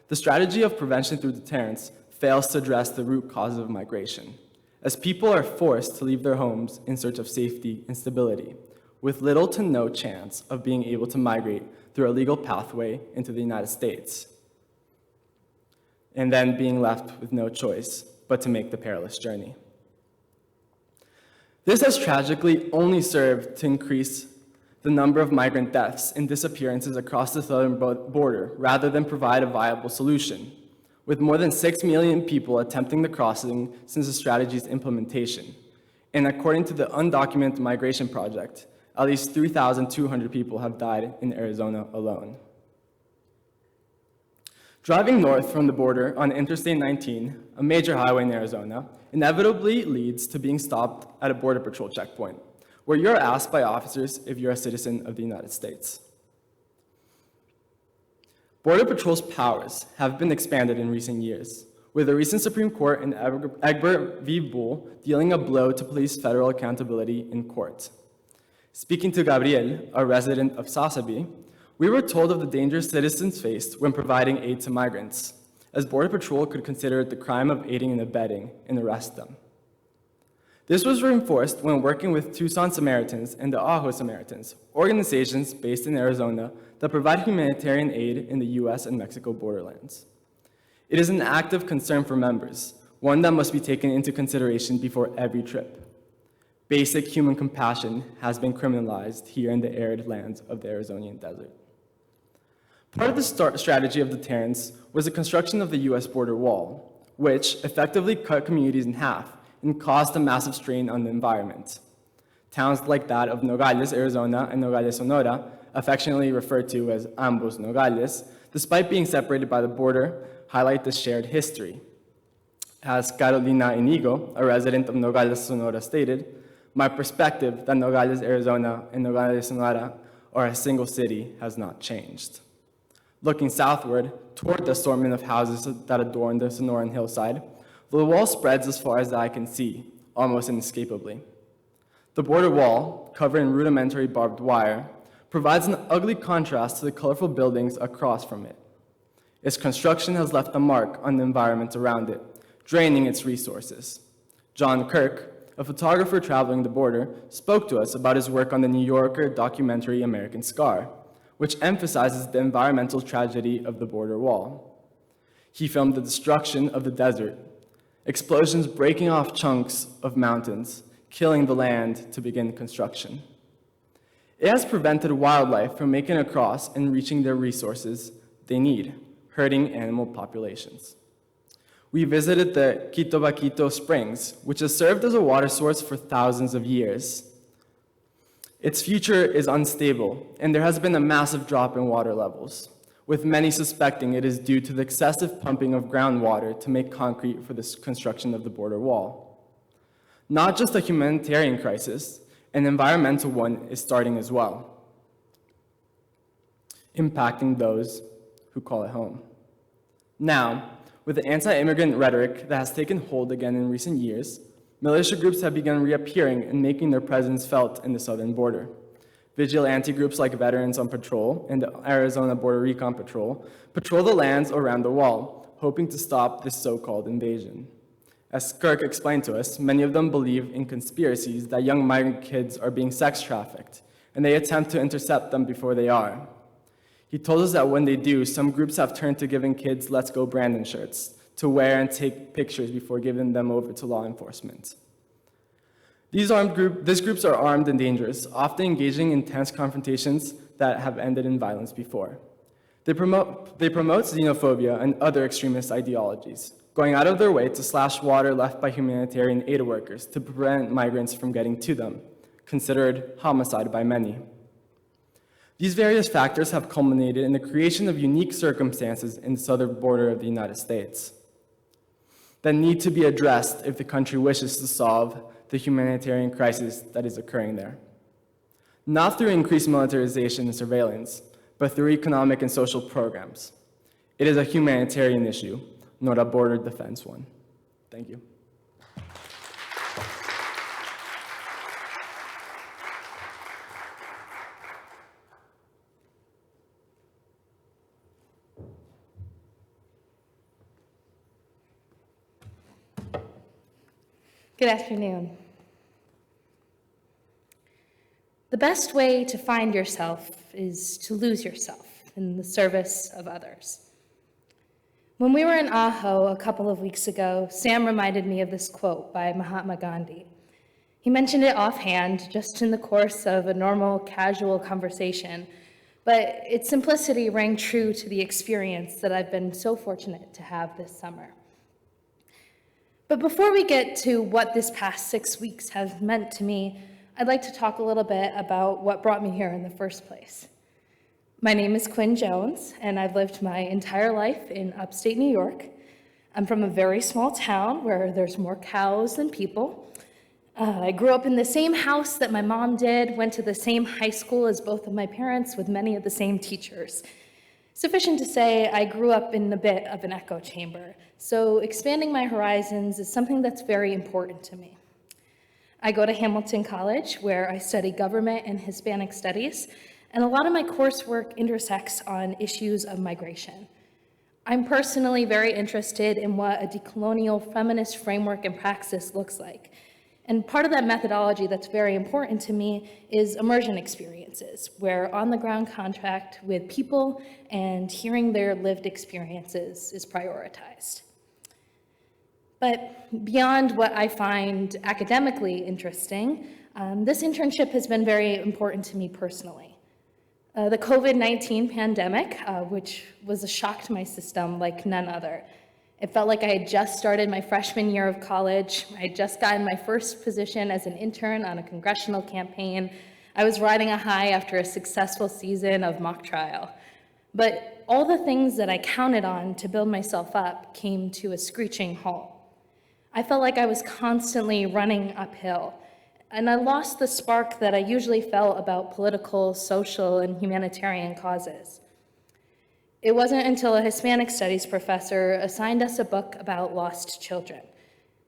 the strategy of prevention through deterrence fails to address the root causes of migration, as people are forced to leave their homes in search of safety and stability, with little to no chance of being able to migrate through a legal pathway into the United States, and then being left with no choice but to make the perilous journey. This has tragically only served to increase the number of migrant deaths and disappearances across the southern border rather than provide a viable solution, with more than 6 million people attempting the crossing since the strategy's implementation. And according to the Undocumented Migration Project, at least 3,200 people have died in Arizona alone. Driving north from the border on Interstate 19, a major highway in Arizona, inevitably leads to being stopped at a Border Patrol checkpoint, where you're asked by officers if you're a citizen of the United States. Border Patrol's powers have been expanded in recent years, with the recent Supreme Court in Egbert v. Bull dealing a blow to police federal accountability in court. Speaking to Gabriel, a resident of Sasabe, we were told of the dangers citizens faced when providing aid to migrants, as Border Patrol could consider it the crime of aiding and abetting and arrest them. This was reinforced when working with Tucson Samaritans and the Ajo Samaritans, organizations based in Arizona that provide humanitarian aid in the US and Mexico borderlands. It is an active concern for members, one that must be taken into consideration before every trip. Basic human compassion has been criminalized here in the arid lands of the Arizonian desert. Part of the strategy of deterrence was the construction of the US border wall, which effectively cut communities in half and caused a massive strain on the environment. Towns like that of Nogales, Arizona, and Nogales, Sonora, affectionately referred to as ambos Nogales, despite being separated by the border, highlight the shared history. As Carolina Inigo, a resident of Nogales, Sonora, stated, "My perspective that Nogales, Arizona, and Nogales, Sonora are a single city has not changed." Looking southward, toward the assortment of houses that adorn the Sonoran hillside, the wall spreads as far as the eye can see, almost inescapably. The border wall, covered in rudimentary barbed wire, provides an ugly contrast to the colorful buildings across from it. Its construction has left a mark on the environment around it, draining its resources. John Kirk, a photographer traveling the border, spoke to us about his work on the New Yorker documentary American Scar, which emphasizes the environmental tragedy of the border wall. He filmed the destruction of the desert, explosions breaking off chunks of mountains, killing the land to begin construction. It has prevented wildlife from making across and reaching their resources they need, hurting animal populations. We visited the Quito Springs, which has served as a water source for thousands of years. Its future is unstable, and there has been a massive drop in water levels, with many suspecting it is due to the excessive pumping of groundwater to make concrete for the construction of the border wall. Not just a humanitarian crisis, an environmental one is starting as well, impacting those who call it home. Now, with the anti-immigrant rhetoric that has taken hold again in recent years, militia groups have begun reappearing and making their presence felt in the southern border. Vigilante groups like Veterans on Patrol and the Arizona Border Recon Patrol patrol the lands around the wall, hoping to stop this so-called invasion. As Kirk explained to us, many of them believe in conspiracies that young migrant kids are being sex trafficked, and they attempt to intercept them before they are. He told us that when they do, some groups have turned to giving kids Let's Go Brandon shirts to wear and take pictures before giving them over to law enforcement. These groups are armed and dangerous, often engaging in intense confrontations that have ended in violence before. They promote xenophobia and other extremist ideologies, going out of their way to slash water left by humanitarian aid workers to prevent migrants from getting to them, considered homicide by many. These various factors have culminated in the creation of unique circumstances in the southern border of the United States that need to be addressed if the country wishes to solve the humanitarian crisis that is occurring there. Not through increased militarization and surveillance, but through economic and social programs. It is a humanitarian issue, not a border defense one. Thank you.
Good afternoon. The best way to find yourself is to lose yourself in the service of others. When we were in Aho a couple of weeks ago, Sam reminded me of this quote by Mahatma Gandhi. He mentioned it offhand, just in the course of a normal, casual conversation, but its simplicity rang true to the experience that I've been so fortunate to have this summer. But before we get to what this past 6 weeks have meant to me, I'd like to talk a little bit about what brought me here in the first place. My name is Quinn Jones, and I've lived my entire life in upstate New York. I'm from a very small town where there's more cows than people. I grew up in the same house that my mom did, went to the same high school as both of my parents with many of the same teachers. Sufficient to say, I grew up in a bit of an echo chamber, so expanding my horizons is something that's very important to me. I go to Hamilton College, where I study government and Hispanic studies, and a lot of my coursework intersects on issues of migration. I'm personally very interested in what a decolonial feminist framework and praxis looks like. And part of that methodology that's very important to me is immersion experiences, where on-the-ground contact with people and hearing their lived experiences is prioritized. But beyond what I find academically interesting, this internship has been very important to me personally. The COVID-19 pandemic, which was a shock to my system like none other. It felt like I had just started my freshman year of college. I had just gotten my first position as an intern on a congressional campaign. I was riding a high after a successful season of mock trial. But all the things that I counted on to build myself up came to a screeching halt. I felt like I was constantly running uphill, and I lost the spark that I usually felt about political, social, and humanitarian causes. It wasn't until a Hispanic studies professor assigned us a book about lost children,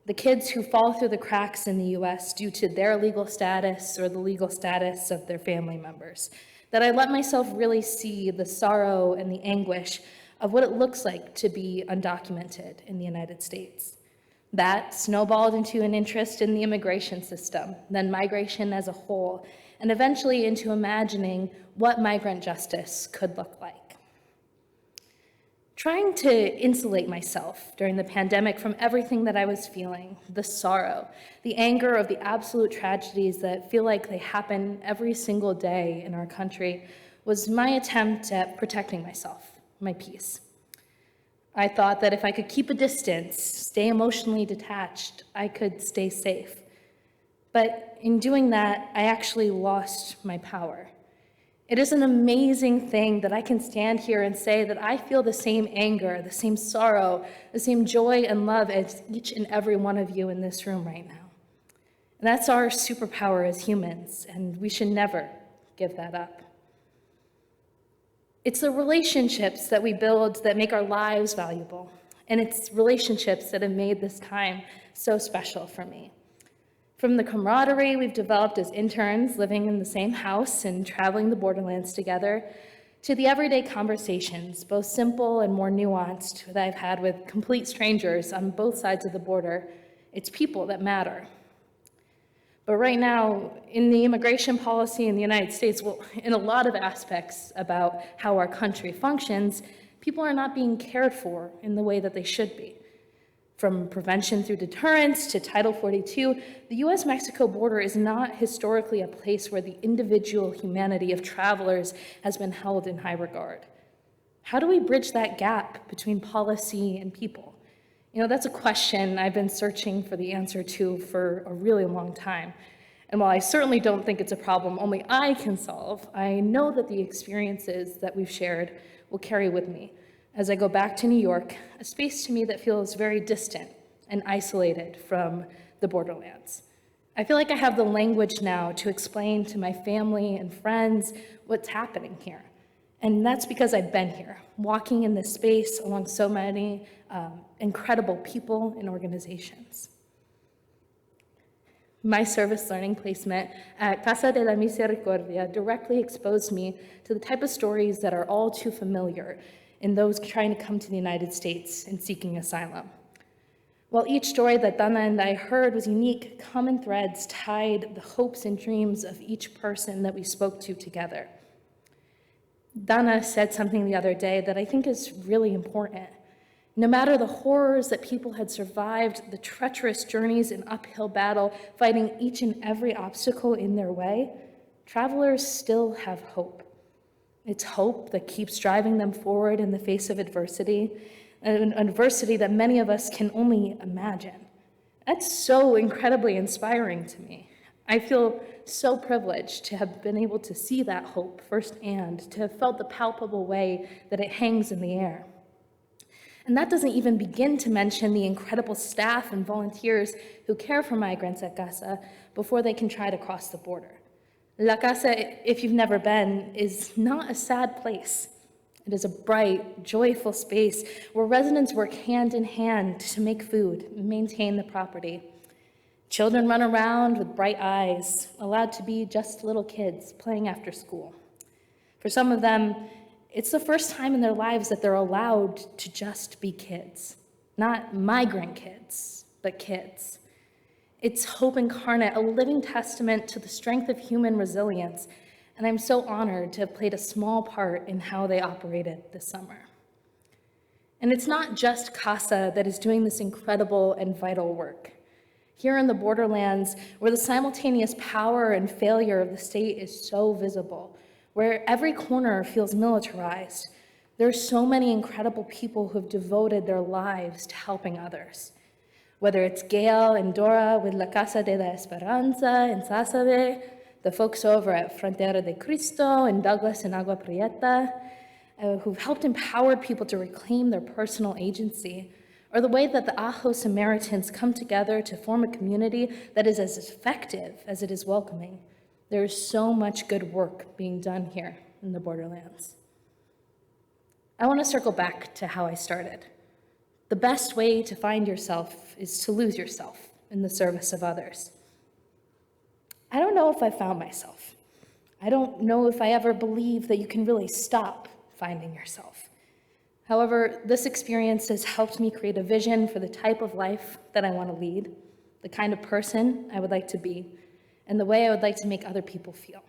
the kids who fall through the cracks in the US due to their legal status or the legal status of their family members, that I let myself really see the sorrow and the anguish of what it looks like to be undocumented in the United States. That snowballed into an interest in the immigration system, then migration as a whole, and eventually into imagining what migrant justice could look like. Trying to insulate myself during the pandemic from everything that I was feeling, the sorrow, the anger of the absolute tragedies that feel like they happen every single day in our country, was my attempt at protecting myself, my peace. I thought that if I could keep a distance, stay emotionally detached, I could stay safe. But in doing that, I actually lost my power. It is an amazing thing that I can stand here and say that I feel the same anger, the same sorrow, the same joy and love as each and every one of you in this room right now. And that's our superpower as humans, and we should never give that up. It's the relationships that we build that make our lives valuable, and it's relationships that have made this time so special for me. From the camaraderie we've developed as interns living in the same house and traveling the borderlands together, to the everyday conversations, both simple and more nuanced, that I've had with complete strangers on both sides of the border, it's people that matter. But right now, in the immigration policy in the United States, well, in a lot of aspects about how our country functions, people are not being cared for in the way that they should be. From prevention through deterrence to Title 42, the US-Mexico border is not historically a place where the individual humanity of travelers has been held in high regard. How do we bridge that gap between policy and people? You know, that's a question I've been searching for the answer to for a really long time. And while I certainly don't think it's a problem only I can solve, I know that the experiences that we've shared will carry with me as I go back to New York, a space to me that feels very distant and isolated from the borderlands. I feel like I have the language now to explain to my family and friends what's happening here. And that's because I've been here, walking in this space along so many incredible people and organizations. My service learning placement at Casa de la Misericordia directly exposed me to the type of stories that are all too familiar in those trying to come to the United States and seeking asylum. While each story that Dana and I heard was unique, common threads tied the hopes and dreams of each person that we spoke to together. Dana said something the other day that I think is really important. No matter the horrors that people had survived, the treacherous journeys in uphill battle, fighting each and every obstacle in their way, travelers still have hope. It's hope that keeps driving them forward in the face of adversity, an adversity that many of us can only imagine. That's so incredibly inspiring to me. I feel so privileged to have been able to see that hope firsthand, to have felt the palpable way that it hangs in the air. And that doesn't even begin to mention the incredible staff and volunteers who care for migrants at Casa before they can try to cross the border. La Casa, if you've never been, is not a sad place. It is a bright, joyful space where residents work hand in hand to make food and maintain the property. Children run around with bright eyes, allowed to be just little kids playing after school. For some of them, it's the first time in their lives that they're allowed to just be kids. Not migrant kids, but kids. It's hope incarnate, a living testament to the strength of human resilience, and I'm so honored to have played a small part in how they operated this summer. And it's not just Casa that is doing this incredible and vital work. Here in the borderlands, where the simultaneous power and failure of the state is so visible, where every corner feels militarized, there are so many incredible people who have devoted their lives to helping others. Whether it's Gail and Dora with La Casa de la Esperanza in Sasabe, the folks over at Frontera de Cristo and Douglas in Agua Prieta, who've helped empower people to reclaim their personal agency, or the way that the Ajo Samaritans come together to form a community that is as effective as it is welcoming. There is so much good work being done here in the borderlands. I want to circle back to how I started. The best way to find yourself is to lose yourself in the service of others. I don't know if I found myself. I don't know if I ever believe that you can really stop finding yourself. However, this experience has helped me create a vision for the type of life that I want to lead, the kind of person I would like to be, and the way I would like to make other people feel.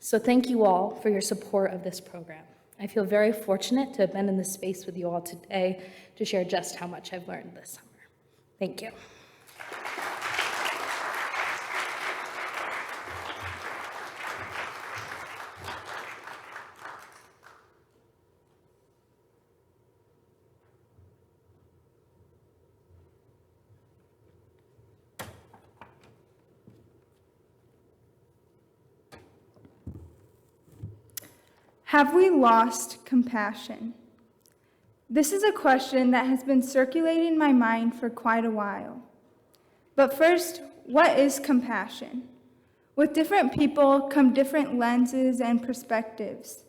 So thank you all for your support of this program. I feel very fortunate to have been in this space with you all today to share just how much I've learned this summer. Thank you.
Have we lost compassion? This is a question that has been circulating my mind for quite a while. But first, what is compassion? With different people come different lenses and perspectives.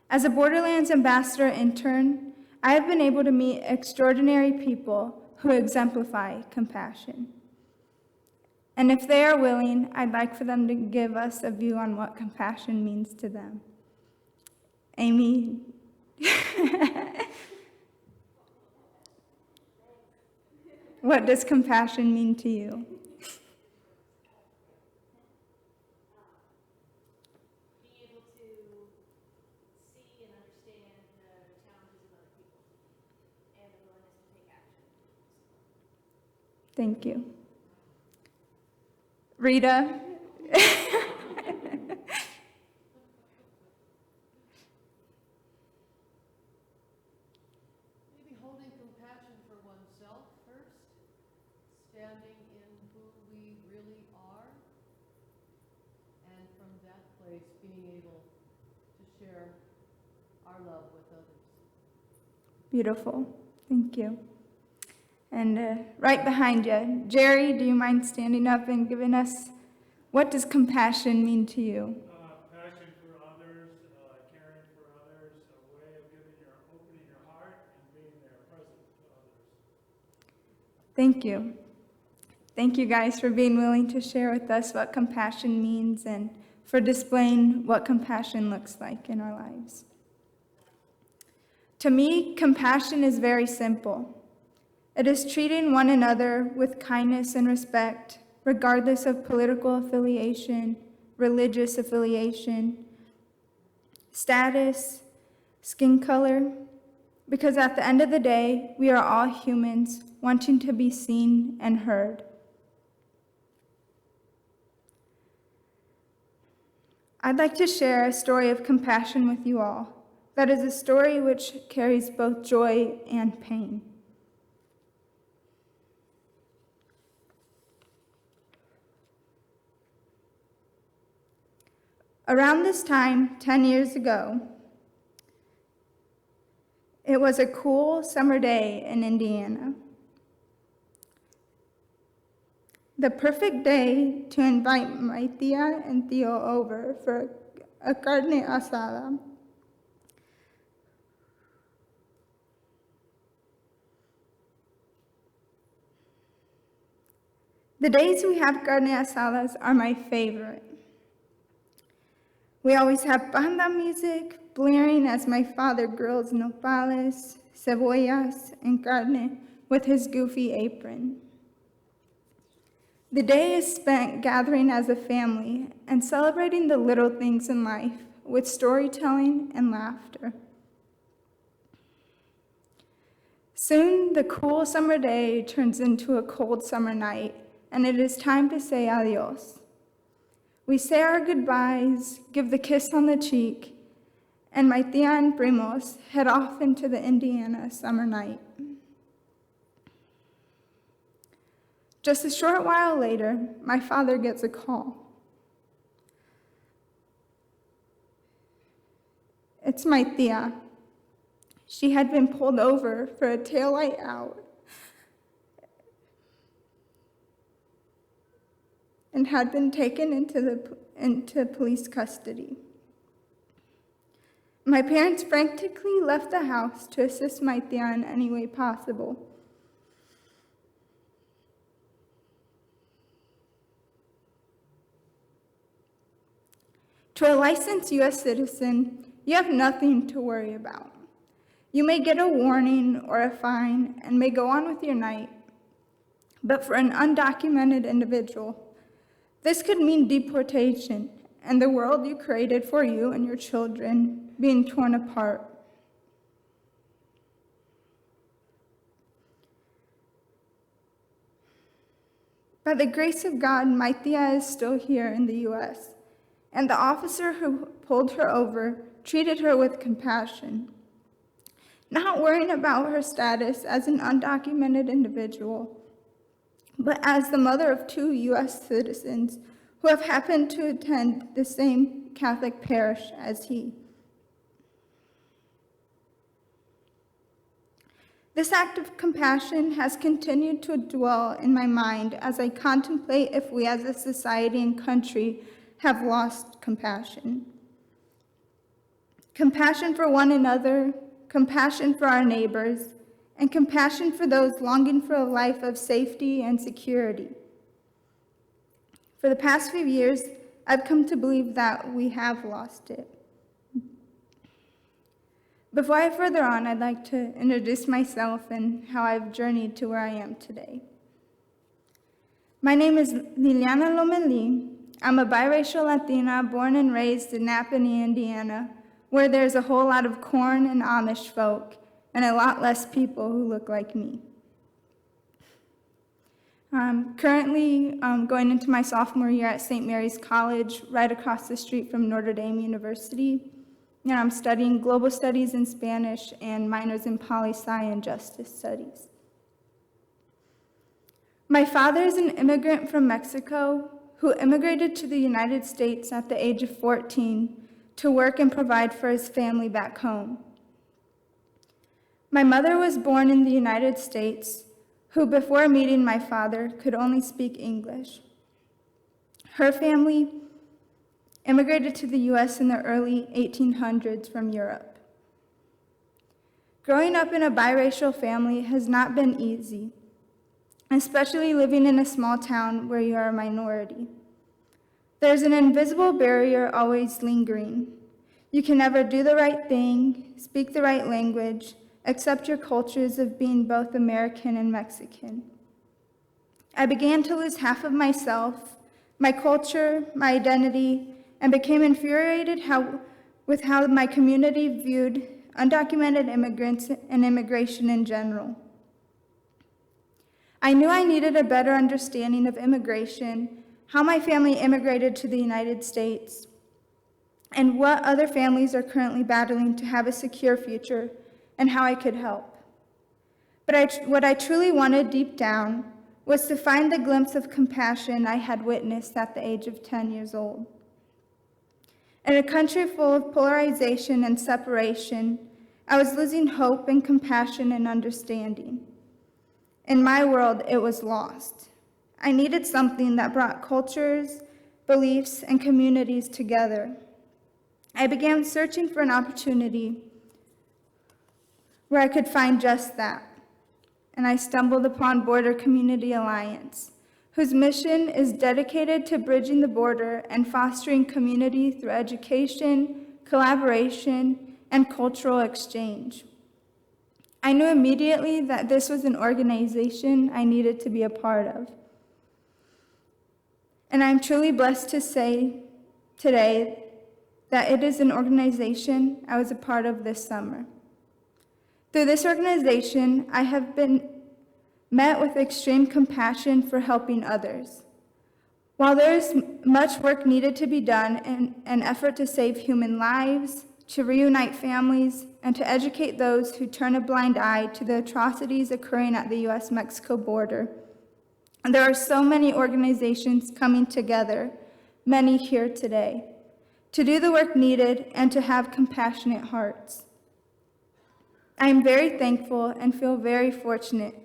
As a Borderlands Ambassador intern, I have been able to meet extraordinary people who exemplify compassion. And if they are willing, I'd like for them to give us a view on what compassion means to them. Amy? What does compassion mean to you? Thank you. Rita?
Maybe holding compassion for oneself first, standing in who we really are, and from that place being able to share our love with others.
Beautiful. Thank you. And right behind you, Jerry, do you mind standing up and giving us, what does compassion mean to you?
Passion for others, caring for others, a way of opening your heart and being there present to others.
Thank you. Thank you guys for being willing to share with us what compassion means and for displaying what compassion looks like in our lives. To me, compassion is very simple. It is treating one another with kindness and respect, regardless of political affiliation, religious affiliation, status, skin color, because at the end of the day, we are all humans wanting to be seen and heard. I'd like to share a story of compassion with you all. That is a story which carries both joy and pain. Around this time, 10 years ago, it was a cool summer day in Indiana. The perfect day to invite my tia and Theo over for a carne asada. The days we have carne asadas are my favorite. We always have banda music blaring as my father grills nopales, cebollas, and carne with his goofy apron. The day is spent gathering as a family and celebrating the little things in life with storytelling and laughter. Soon, the cool summer day turns into a cold summer night, and it is time to say adios. We say our goodbyes, give the kiss on the cheek, and my tia and primos head off into the Indiana summer night. Just a short while later, my father gets a call. It's my tia. She had been pulled over for a taillight out and had been taken into police custody. My parents frantically left the house to assist my tia in any way possible. To a licensed U.S. citizen, you have nothing to worry about. You may get a warning or a fine and may go on with your night. But for an undocumented individual, this could mean deportation and the world you created for you and your children being torn apart. By the grace of God, my tia is still here in the U.S., and the officer who pulled her over treated her with compassion, not worrying about her status as an undocumented individual, but as the mother of 2 U.S. citizens who have happened to attend the same Catholic parish as he. This act of compassion has continued to dwell in my mind as I contemplate if we as a society and country have lost compassion. Compassion for one another, compassion for our neighbors, and compassion for those longing for a life of safety and security. For the past few years, I've come to believe that we have lost it. Before I further on, I'd like to introduce myself and how I've journeyed to where I am today. My name is Liliana Lomelí. I'm a biracial Latina born and raised in Napanee, Indiana, where there's a whole lot of corn and Amish folk and a lot less people who look like me. I'm currently going into my sophomore year at St. Mary's College, right across the street from Notre Dame University. And I'm studying global studies in Spanish and minors in poli-sci and justice studies. My father is an immigrant from Mexico who immigrated to the United States at the age of 14 to work and provide for his family back home. My mother was born in the United States, who before meeting my father could only speak English. Her family immigrated to the U.S. in the early 1800s from Europe. Growing up in a biracial family has not been easy, especially living in a small town where you are a minority. There's an invisible barrier always lingering. You can never do the right thing, speak the right language, accept your cultures of being both American and Mexican. I began to lose half of myself, my culture, my identity, and became infuriated with how my community viewed undocumented immigrants and immigration in general. I knew I needed a better understanding of immigration, how my family immigrated to the United States, and what other families are currently battling to have a secure future, and how I could help. But what I truly wanted deep down was to find the glimpse of compassion I had witnessed at the age of 10 years old. In a country full of polarization and separation, I was losing hope and compassion and understanding. In my world, it was lost. I needed something that brought cultures, beliefs, and communities together. I began searching for an opportunity where I could find just that, and I stumbled upon Border Community Alliance, whose mission is dedicated to bridging the border and fostering community through education, collaboration, and cultural exchange. I knew immediately that this was an organization I needed to be a part of. And I'm truly blessed to say today that it is an organization I was a part of this summer. Through this organization, I have been met with extreme compassion for helping others. While there is much work needed to be done in an effort to save human lives, to reunite families, and to educate those who turn a blind eye to the atrocities occurring at the U.S.-Mexico border, and there are so many organizations coming together, many here today, to do the work needed and to have compassionate hearts. I am very thankful and feel very fortunate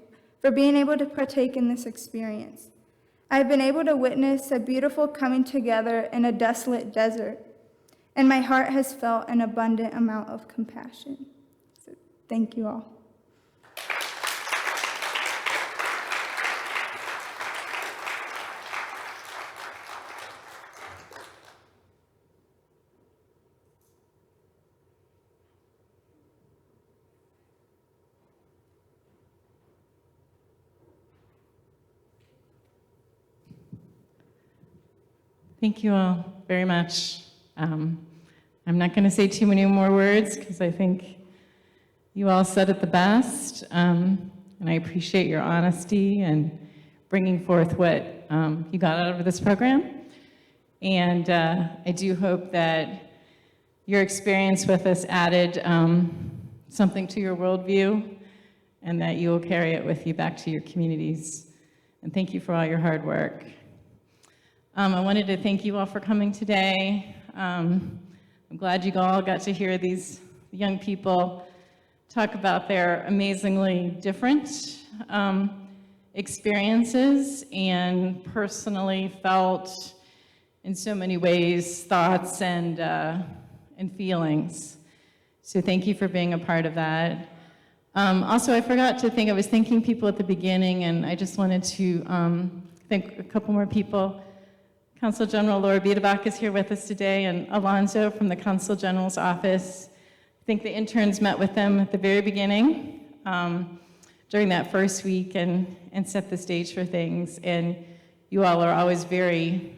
for being able to partake in this experience. I've been able to witness a beautiful coming together in a desolate desert, and my heart has felt an abundant amount of compassion. So, thank you all.
Thank you all very much. I'm not going to say too many more words because I think you all said it the best, and I appreciate your honesty and bringing forth what you got out of this program. And I do hope that your experience with us added something to your worldview and that you will carry it with you back to your communities. And thank you for all your hard work. I wanted to thank you all for coming today. I'm glad you all got to hear these young people talk about their amazingly different experiences and personally felt, in so many ways, thoughts and feelings. So thank you for being a part of that. Also, I forgot to think, I was thanking people at the beginning, and I just wanted to thank a couple more people. Consul General Laura Biederbach is here with us today, and Alonzo from the Consul General's office. I think the interns met with them at the very beginning during that first week and set the stage for things. And you all are always very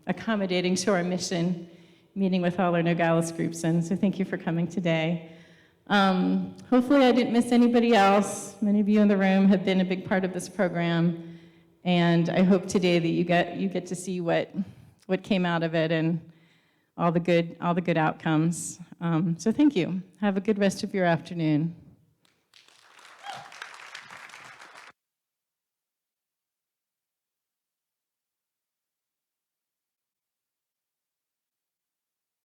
accommodating to our mission, meeting with all our Nogales groups. And so thank you for coming today. Hopefully I didn't miss anybody else. Many of you in the room have been a big part of this program. And I hope today that you get to see what came out of it and all the good outcomes. So thank you. Have a good rest of your afternoon.